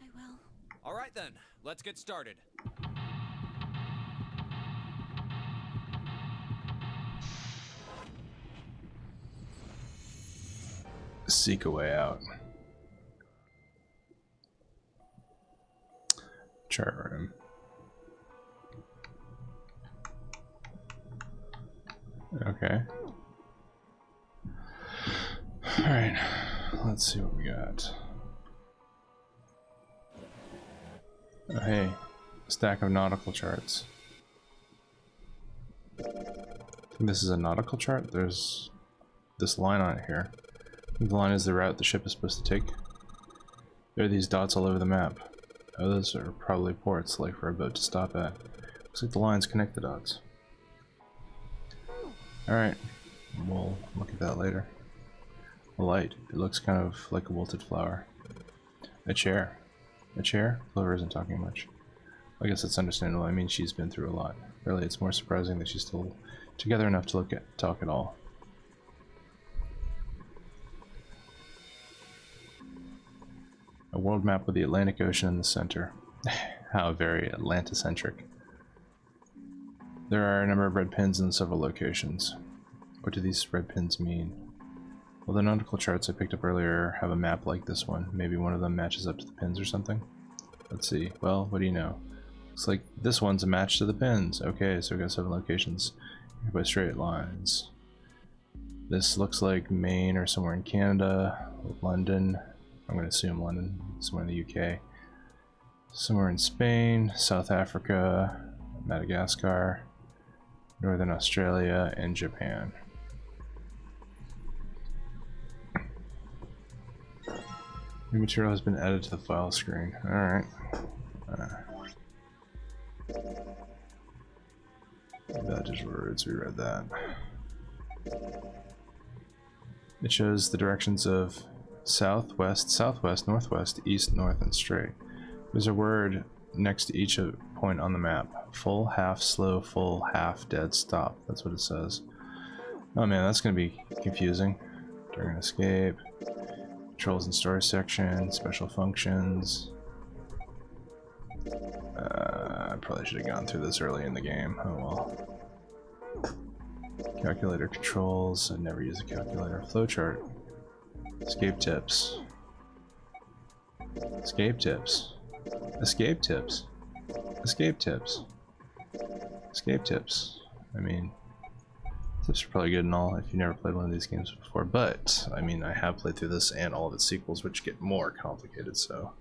I will. All right then, let's get started. Seek a way out. Chart room. Okay. Alright, let's see what we got. Oh, hey, a stack of nautical charts. I think this is a nautical chart. There's this line on it here. The line is the route the ship is supposed to take. There are these dots all over the map. Oh, those are probably ports, like for a boat to stop at. Looks like the lines connect the dots. Alright, we'll look at that later. A light. It looks kind of like a wilted flower. A chair. A chair? Clover isn't talking much. I guess that's understandable. I mean, she's been through a lot. Really, it's more surprising that she's still together enough to talk at all. A world map with the Atlantic Ocean in the center. How very Atlantocentric. There are a number of red pins in several locations. What do these red pins mean? Well, the nautical charts I picked up earlier have a map like this one. Maybe one of them matches up to the pins or something? Let's see. Well, what do you know? Looks like this one's a match to the pins. Okay, so we got 7 locations by straight lines. This looks like Maine or somewhere in Canada. London. I'm going to assume London. Somewhere in the UK. Somewhere in Spain. South Africa. Madagascar. Northern Australia. And Japan. New material has been added to the file screen. Alright. Advantage words, we read that. It shows the directions of south, west, southwest, northwest, east, north, and straight. There's a word next to each point on the map. Full, half, slow, full, half, dead, stop. That's what it says. Oh man, that's gonna be confusing. During an escape. Controls and storage section, special functions. I probably should have gone through this early in the game. Oh well. Calculator controls. I'd never use a calculator. Flowchart. Escape tips. Escape tips. Escape tips. Escape tips. Escape tips. I mean, tips are probably good and all if you've never played one of these games before, but I mean, I have played through this and all of its sequels, which get more complicated, so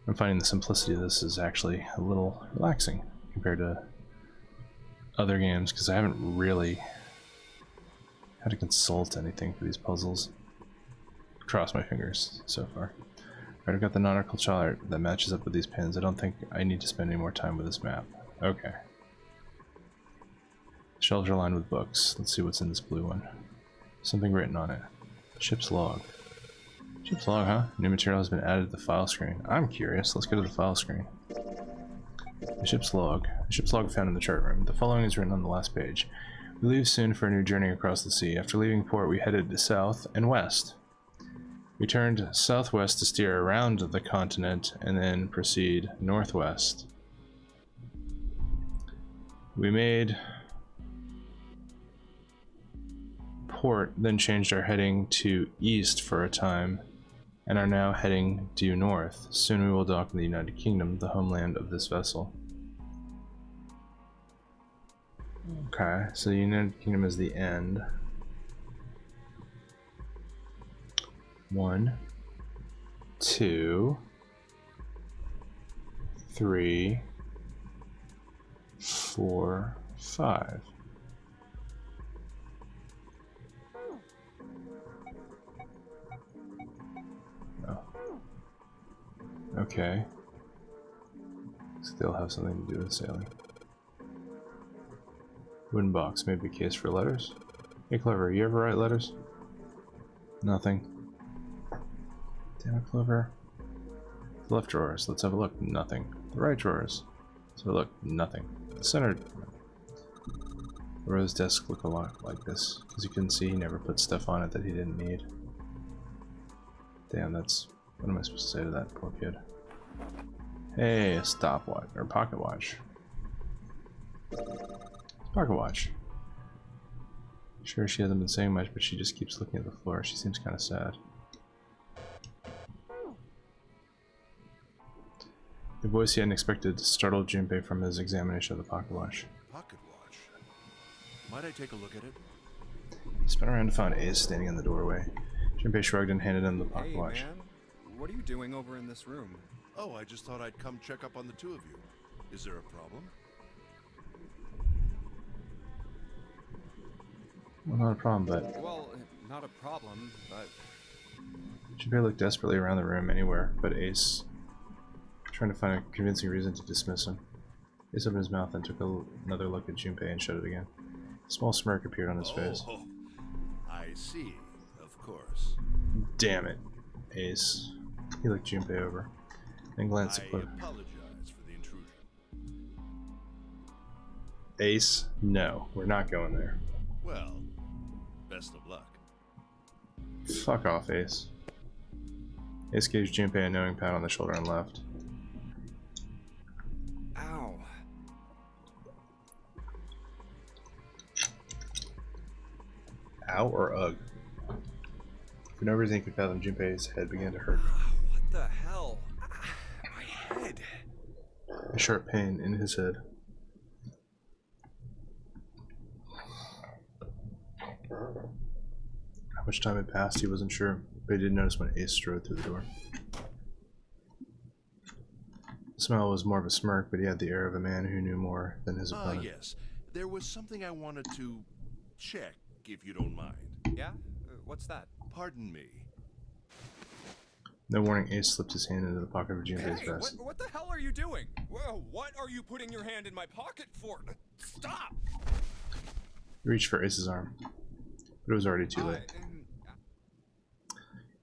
I'm finding the simplicity of this is actually a little relaxing compared to other games, because I haven't really had to consult anything for these puzzles. Cross my fingers so far. Alright, I've got the nautical chart that matches up with these pins. I don't think I need to spend any more time with this map. Okay. Shelves are lined with books. Let's see what's in this blue one. Something written on it. Ship's log. Ship's log, huh? New material has been added to the file screen. I'm curious. Let's go to the file screen. The ship's log. The ship's log found in the chart room. The following is written on the last page. We leave soon for a new journey across the sea. After leaving port, we headed south and west. We turned southwest to steer around the continent and then proceed northwest. We made port, then changed our heading to east for a time, and are now heading due north. Soon we will dock in the United Kingdom, the homeland of this vessel. Okay, so the United Kingdom is the end. 1, 2, 3, 4, 5. Oh. Okay. So they'll have something to do with sailing. Wooden box, maybe a case for letters. Hey Clover, you ever write letters? Nothing. Damn it, Clover. The left drawers, let's have a look. Nothing. The right drawers. So look, nothing. The center. Rose's desk look a lot like this. As you can see, he never put stuff on it that he didn't need. Damn, that's... What am I supposed to say to that poor kid? Hey, a stopwatch, or pocket watch. Pocket watch. Sure, she hasn't been saying much, but she just keeps looking at the floor. She seems kind of sad. The voice he hadn't expected startled Junpei from his examination of the pocket watch. Pocket watch. Might I take a look at it? He spun around and found Ace standing in the doorway. Junpei shrugged and handed him the pocket Hey, watch. man. What are you doing over in this room? Oh, I just thought I'd come check up on the two of you. Is there a problem? Well, not a problem, but... Well, not a problem, but... Junpei looked desperately around the room, anywhere but Ace, trying to find a convincing reason to dismiss him. Ace opened his mouth and took another look at Junpei and shut it again. A small smirk appeared on his face. Oh, I see. Of course. Damn it, Ace. He looked Junpei over, then glanced at I Clover. apologize for the intrusion. Ace, no, we're not going there. Well, best of luck. Fuck off, Ace. Ace gave Junpei a knowing pat on the shoulder and left. Ow. Ow or ugh? For no reason he could fathom, Junpei's head began to hurt. What the hell? My head. A sharp pain in his head. How much time had passed, he wasn't sure, but he did notice when Ace strode through the door. The smile was more of a smirk, but he had the air of a man who knew more than his opponent. Yes. There was something I wanted to check, if you don't mind. Yeah? What's that? Pardon me. No warning, Ace slipped his hand into the pocket of Junpei's Hey, vest. what the hell are you doing? Whoa, what are you putting your hand in my pocket for? Stop! He reached for Ace's arm, but it was already too late.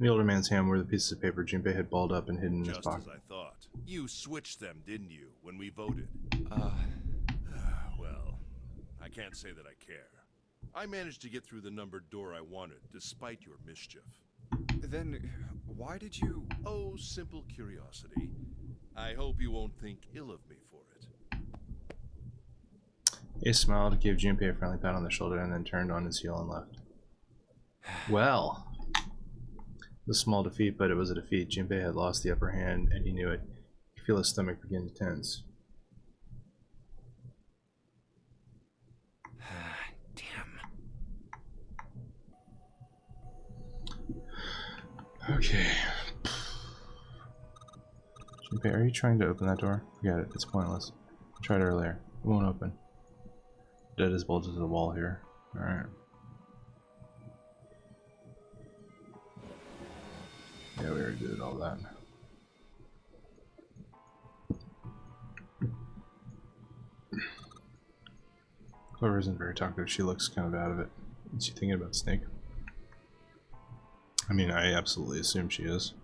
In the older man's hand were the pieces of paper Junpei had balled up and hidden in his Just pocket. as I thought. You switched them, didn't you, when we voted? Well, I can't say that I care. I managed to get through the numbered door I wanted, despite your mischief. Then, why did you... Oh, simple curiosity. I hope you won't think ill of me for it. Ace smiled, gave Junpei a friendly pat on the shoulder, and then turned on his heel and left. Well, a small defeat, but it was a defeat. Jinbei had lost the upper hand, and he knew it. He could feel his stomach begin to tense. Damn. Okay. Jinbei, are you trying to open that door? Forget it. It's pointless. I tried earlier. It won't open. Dead is bolted to the wall here. Alright. Yeah, we already did all that. Clover isn't very talkative. She looks kind of out of it. Is she thinking about Snake? I mean, I absolutely assume she is.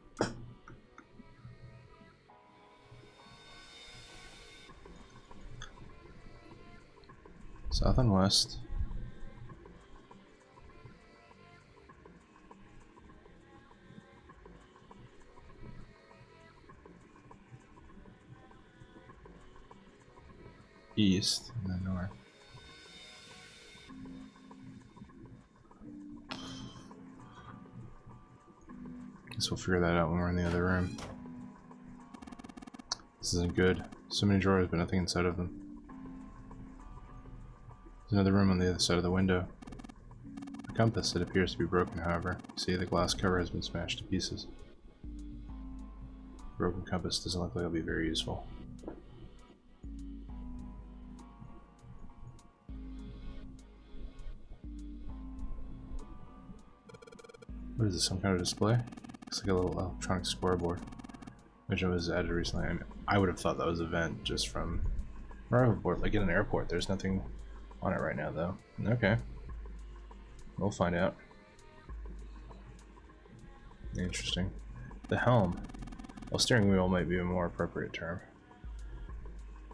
South and west. East and then north. Guess we'll figure that out when we're in the other room. This isn't good. So many drawers, but nothing inside of them. There's another room on the other side of the window. The compass, it appears to be broken, however. See, the glass cover has been smashed to pieces. The broken compass doesn't look like it'll be very useful. What is this, some kind of display? Looks like a little electronic scoreboard, which was added recently. I mean, I would have thought that was a vent just from arrival board, like in an airport. There's nothing on it right now, though. Okay. We'll find out. Interesting. The helm. Well, steering wheel might be a more appropriate term.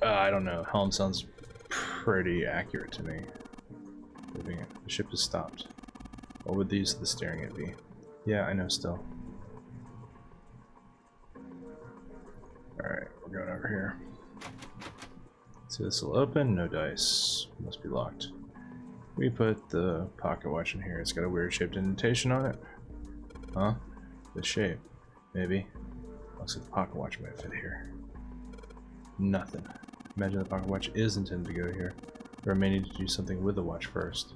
I don't know. Helm sounds pretty accurate to me. The ship has stopped. What would the use of the steering it be? Yeah, I know still. Alright, we're going over here. So this will open, no dice. Must be locked. We put the pocket watch in here. It's got a weird shaped indentation on it. Huh? The shape. Maybe. Looks like the pocket watch might fit here. Nothing. Imagine the pocket watch is intended to go here. Or I may need to do something with the watch first.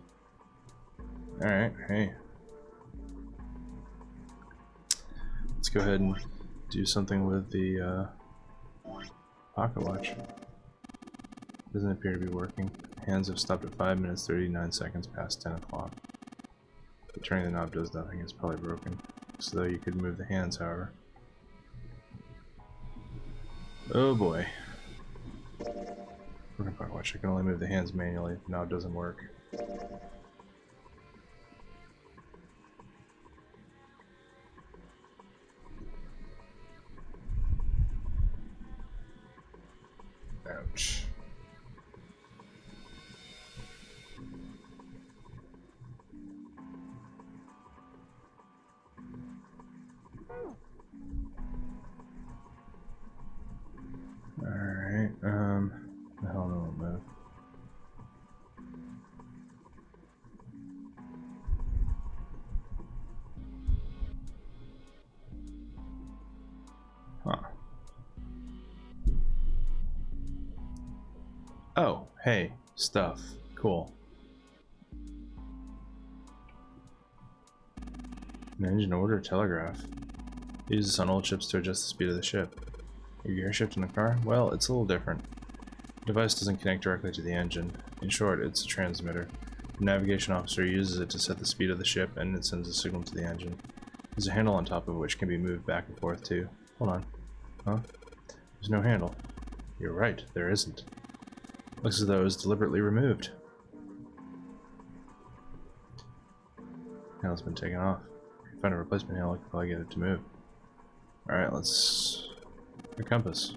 Alright, hey. Let's go ahead and do something with the pocket watch. Doesn't appear to be working. Hands have stopped at 5 minutes 39 seconds past 10 o'clock. Turning the knob does nothing, it's probably broken. So though you could move the hands, however. Oh boy. Broken pocket watch. I can only move the hands manually if the knob doesn't work. Ouch. Alright, the hell no one move. Huh. Oh, hey, stuff. Cool. An engine order telegraph. They use this on old ships to adjust the speed of the ship. Your gear shift in the car? Well, it's a little different. The device doesn't connect directly to the engine. In short, it's a transmitter. The navigation officer uses it to set the speed of the ship, and it sends a signal to the engine. There's a handle on top of which can be moved back and forth too. Hold on. Huh? There's no handle. You're right, there isn't. Looks as though it was deliberately removed. Handle's been taken off. If you find a replacement handle, I can probably get it to move. Alright, let's... a compass.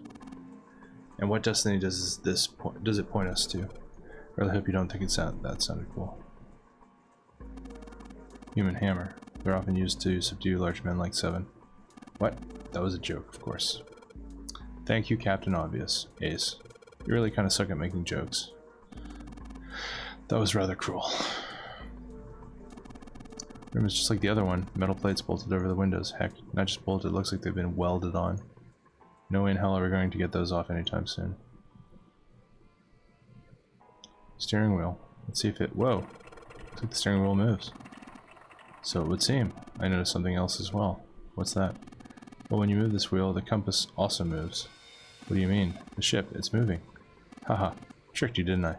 And what destiny does it point us to? I really hope you don't think that sounded cool. Human hammer. They're often used to subdue large men like Seven. What? That was a joke, of course. Thank you, Captain Obvious. Ace. You really kind of suck at making jokes. That was rather cruel. Room is just like the other one. Metal plates bolted over the windows. Heck, not just bolted, it looks like they've been welded on. No way in hell are we going to get those off anytime soon. Steering wheel. Let's see if it... Whoa! Looks like the steering wheel moves. So it would seem. I noticed something else as well. What's that? Well, when you move this wheel, the compass also moves. What do you mean? The ship, it's moving. Haha. Tricked you, didn't I?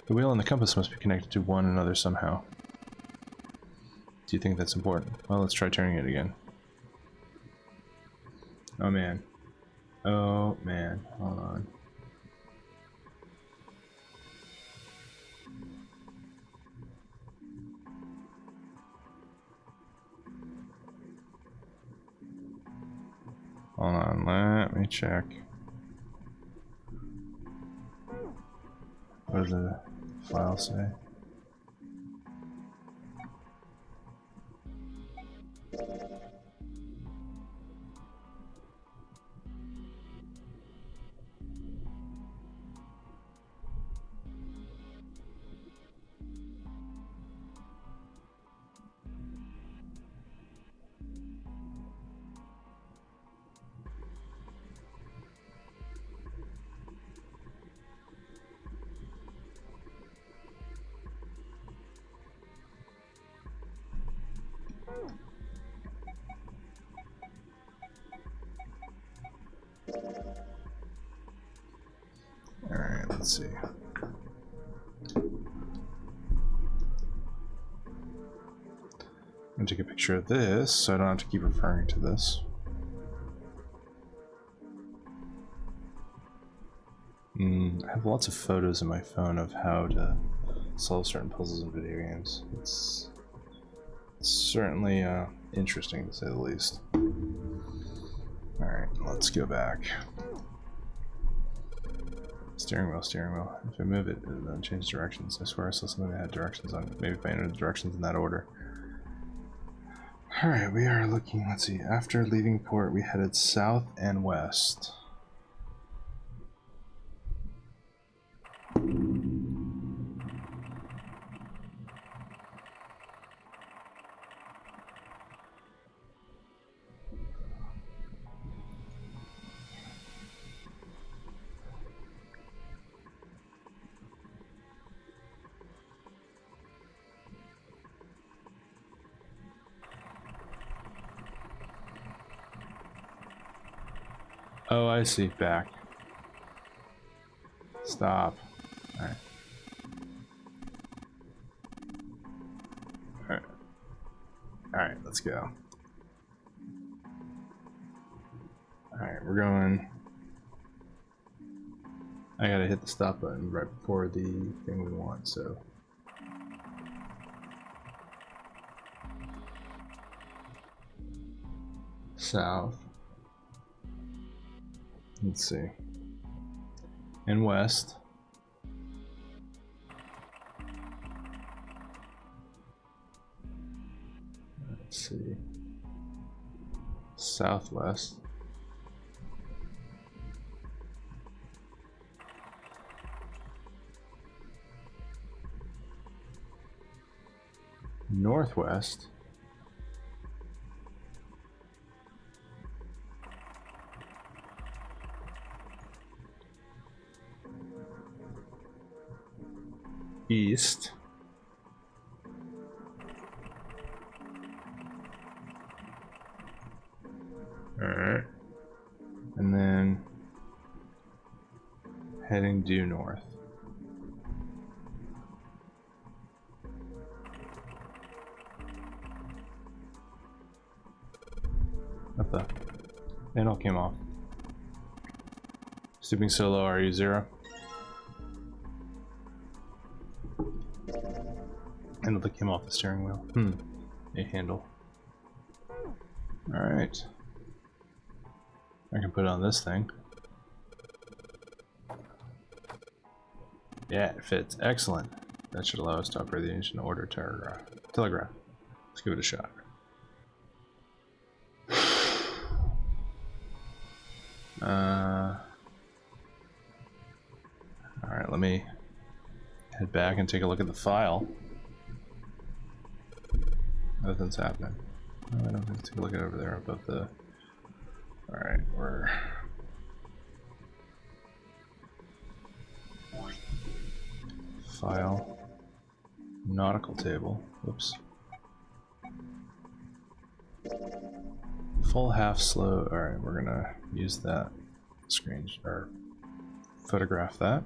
The wheel and the compass must be connected to one another somehow. Do you think that's important? Well, let's try turning it again. Oh man. Oh man. Hold on. Hold on, let me check. What does the file say? Alright, let's see. I'm gonna take a picture of this so I don't have to keep referring to this. I have lots of photos in my phone of how to solve certain puzzles in video games. It's certainly interesting to say the least. Alright, let's go back. Steering wheel, steering wheel. If I move it, it'll then change directions. I swear I saw something that had directions on it. Maybe if I entered the directions in that order. Alright, we are looking, let's see. After leaving port, we headed south and west. Oh, I see. Back. Stop. Alright. Alright. Alright, let's go. Alright, we're going. I gotta hit the stop button right before the thing we want, so. South. Let's see. And west. Let's see. Southwest. Northwest. East. Alright. And then heading due north. What the? It all came off. Stooping so low, are you 0? Handle that came off the steering wheel. A handle. Alright. I can put it on this thing. Yeah, it fits. Excellent. That should allow us to operate the engine to order telegraph. Let's give it a shot. Alright, let me head back and take a look at the file. Nothing's happening. I don't think. Take a look at over there above the. Alright, we're. File. Nautical table. Whoops. Full half slow. Alright, we're gonna use that screen or photograph that.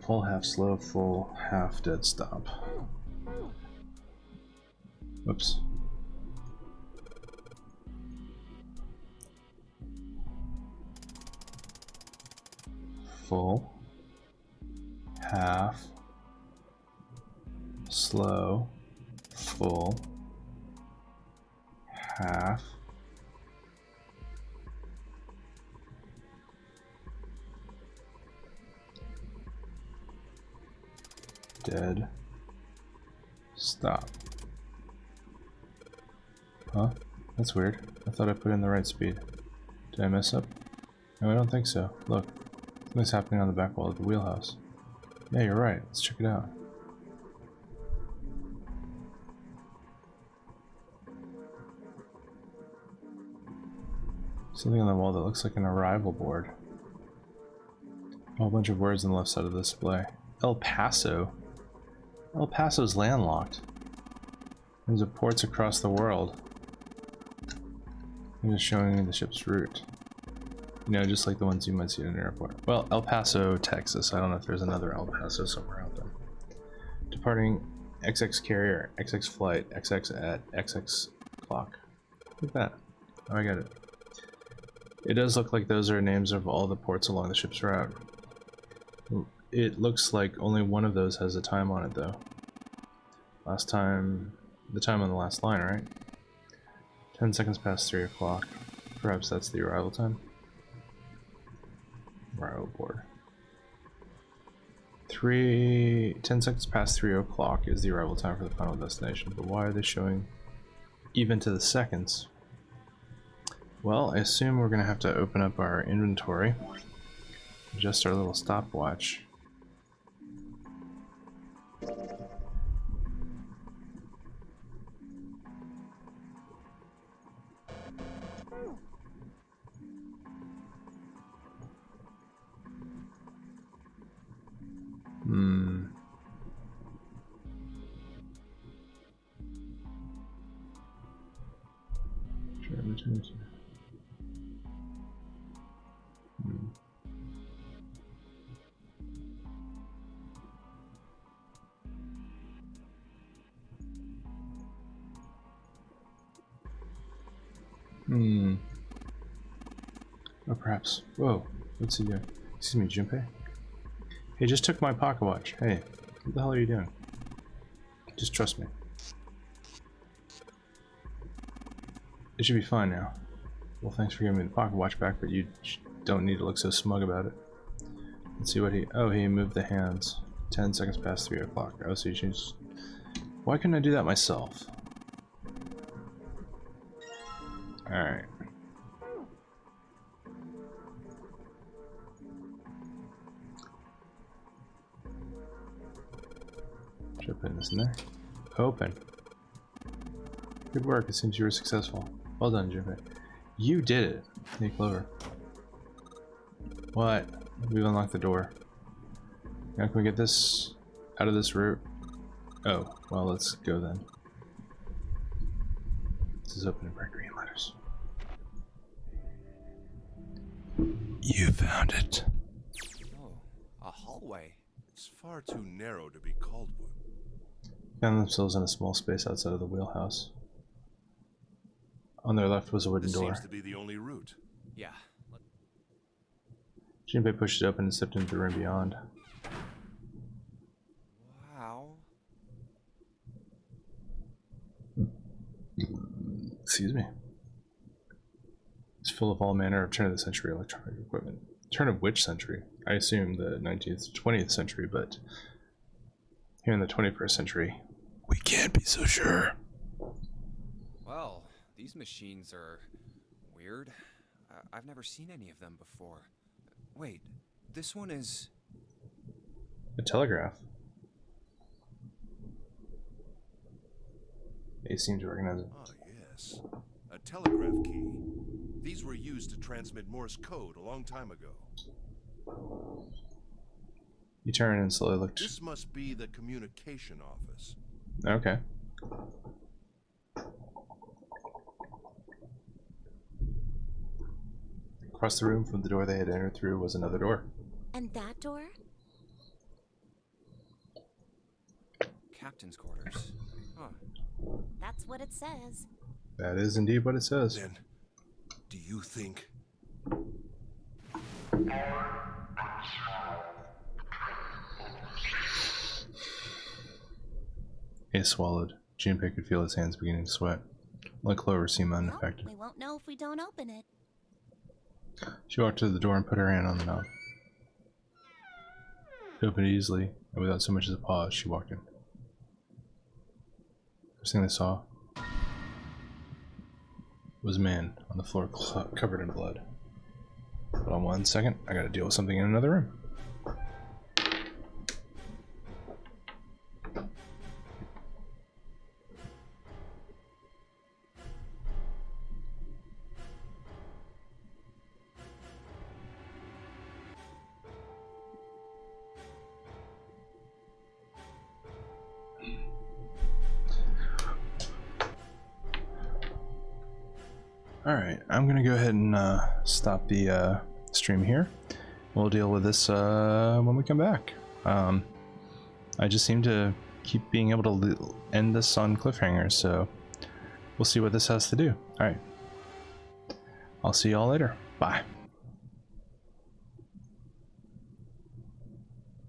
Full half slow, full half dead stop. Whoops. Full half slow, full half dead stop. Huh? That's weird. I thought I put in the right speed. Did I mess up? No, I don't think so. Look, something's happening on the back wall of the wheelhouse. Yeah, you're right. Let's check it out. Something on the wall that looks like an arrival board. A whole bunch of words on the left side of the display. El Paso. El Paso's landlocked. There's ports across the world. I'm just showing you the ship's route. You know, just like the ones you might see at an airport. Well, El Paso, Texas. I don't know if there's another El Paso somewhere out there. Departing XX carrier, XX flight, XX at XX clock. Look at that. Oh, I got it. It does look like those are names of all the ports along the ship's route. It looks like only one of those has a time on it, though. Last time... the time on the last line, right? 10 seconds past 3 o'clock. Perhaps that's the arrival time. Arrival board. 10 seconds past 3 o'clock is the arrival time for the final destination, but why are they showing even to the seconds? Well, I assume we're gonna have to open up our inventory. Adjust our little stopwatch. Oh, perhaps. Whoa, what's he doing? Excuse me, Junpei? He just took my pocket watch. Hey, what the hell are you doing? Just trust me. It should be fine now. Well, thanks for giving me the pocket watch back, but you don't need to look so smug about it. Let's see what he... oh, he moved the hands. 10 seconds past 3 o'clock. Oh, so you changed... why couldn't I do that myself? Alright. Should I put this in there? Open. Good work, it seems you were successful. Well done, Junpei. You did it! Hey, Clover. What? We've unlocked the door. Now can we get this out of this route? Oh, well, let's go then. This is open in bright green letters. You found it. Oh, a hallway. It's far too narrow to be called one. Found themselves in a small space outside of the wheelhouse. On their left was a wooden This door. seems to be the only route. Yeah. Junpei pushed it open and stepped into the room beyond. Wow. Excuse me. It's full of all manner of turn-of-the-century electronic equipment. Turn of which century? I assume the 19th, 20th century, but here in the 21st century, we can't be so sure. Well, these machines are weird. I've never seen any of them before. Wait, this one is... A telegraph. They seem to recognize it. Ah, yes. A telegraph key. These were used to transmit Morse code a long time ago. You turn and slowly look. This must be the communication office. Okay. Across the room from the door they had entered through was another door. And that door? Captain's quarters. Huh. That's what it says. That is indeed what it says. Then, do you think... He swallowed. Junpei could feel his hands beginning to sweat. Like Clover seemed unaffected. Well, we won't know if we don't open it. She walked to the door and put her hand on the knob. It opened easily, and without so much as a pause, she walked in. First thing they saw was a man on the floor covered in blood. Hold on 1 second, I gotta deal with something in another room. Alright, I'm gonna go ahead and stop the stream here. We'll deal with this when we come back. I just seem to keep being able to end this on cliffhangers, so we'll see what this has to do. Alright. I'll see y'all later. Bye.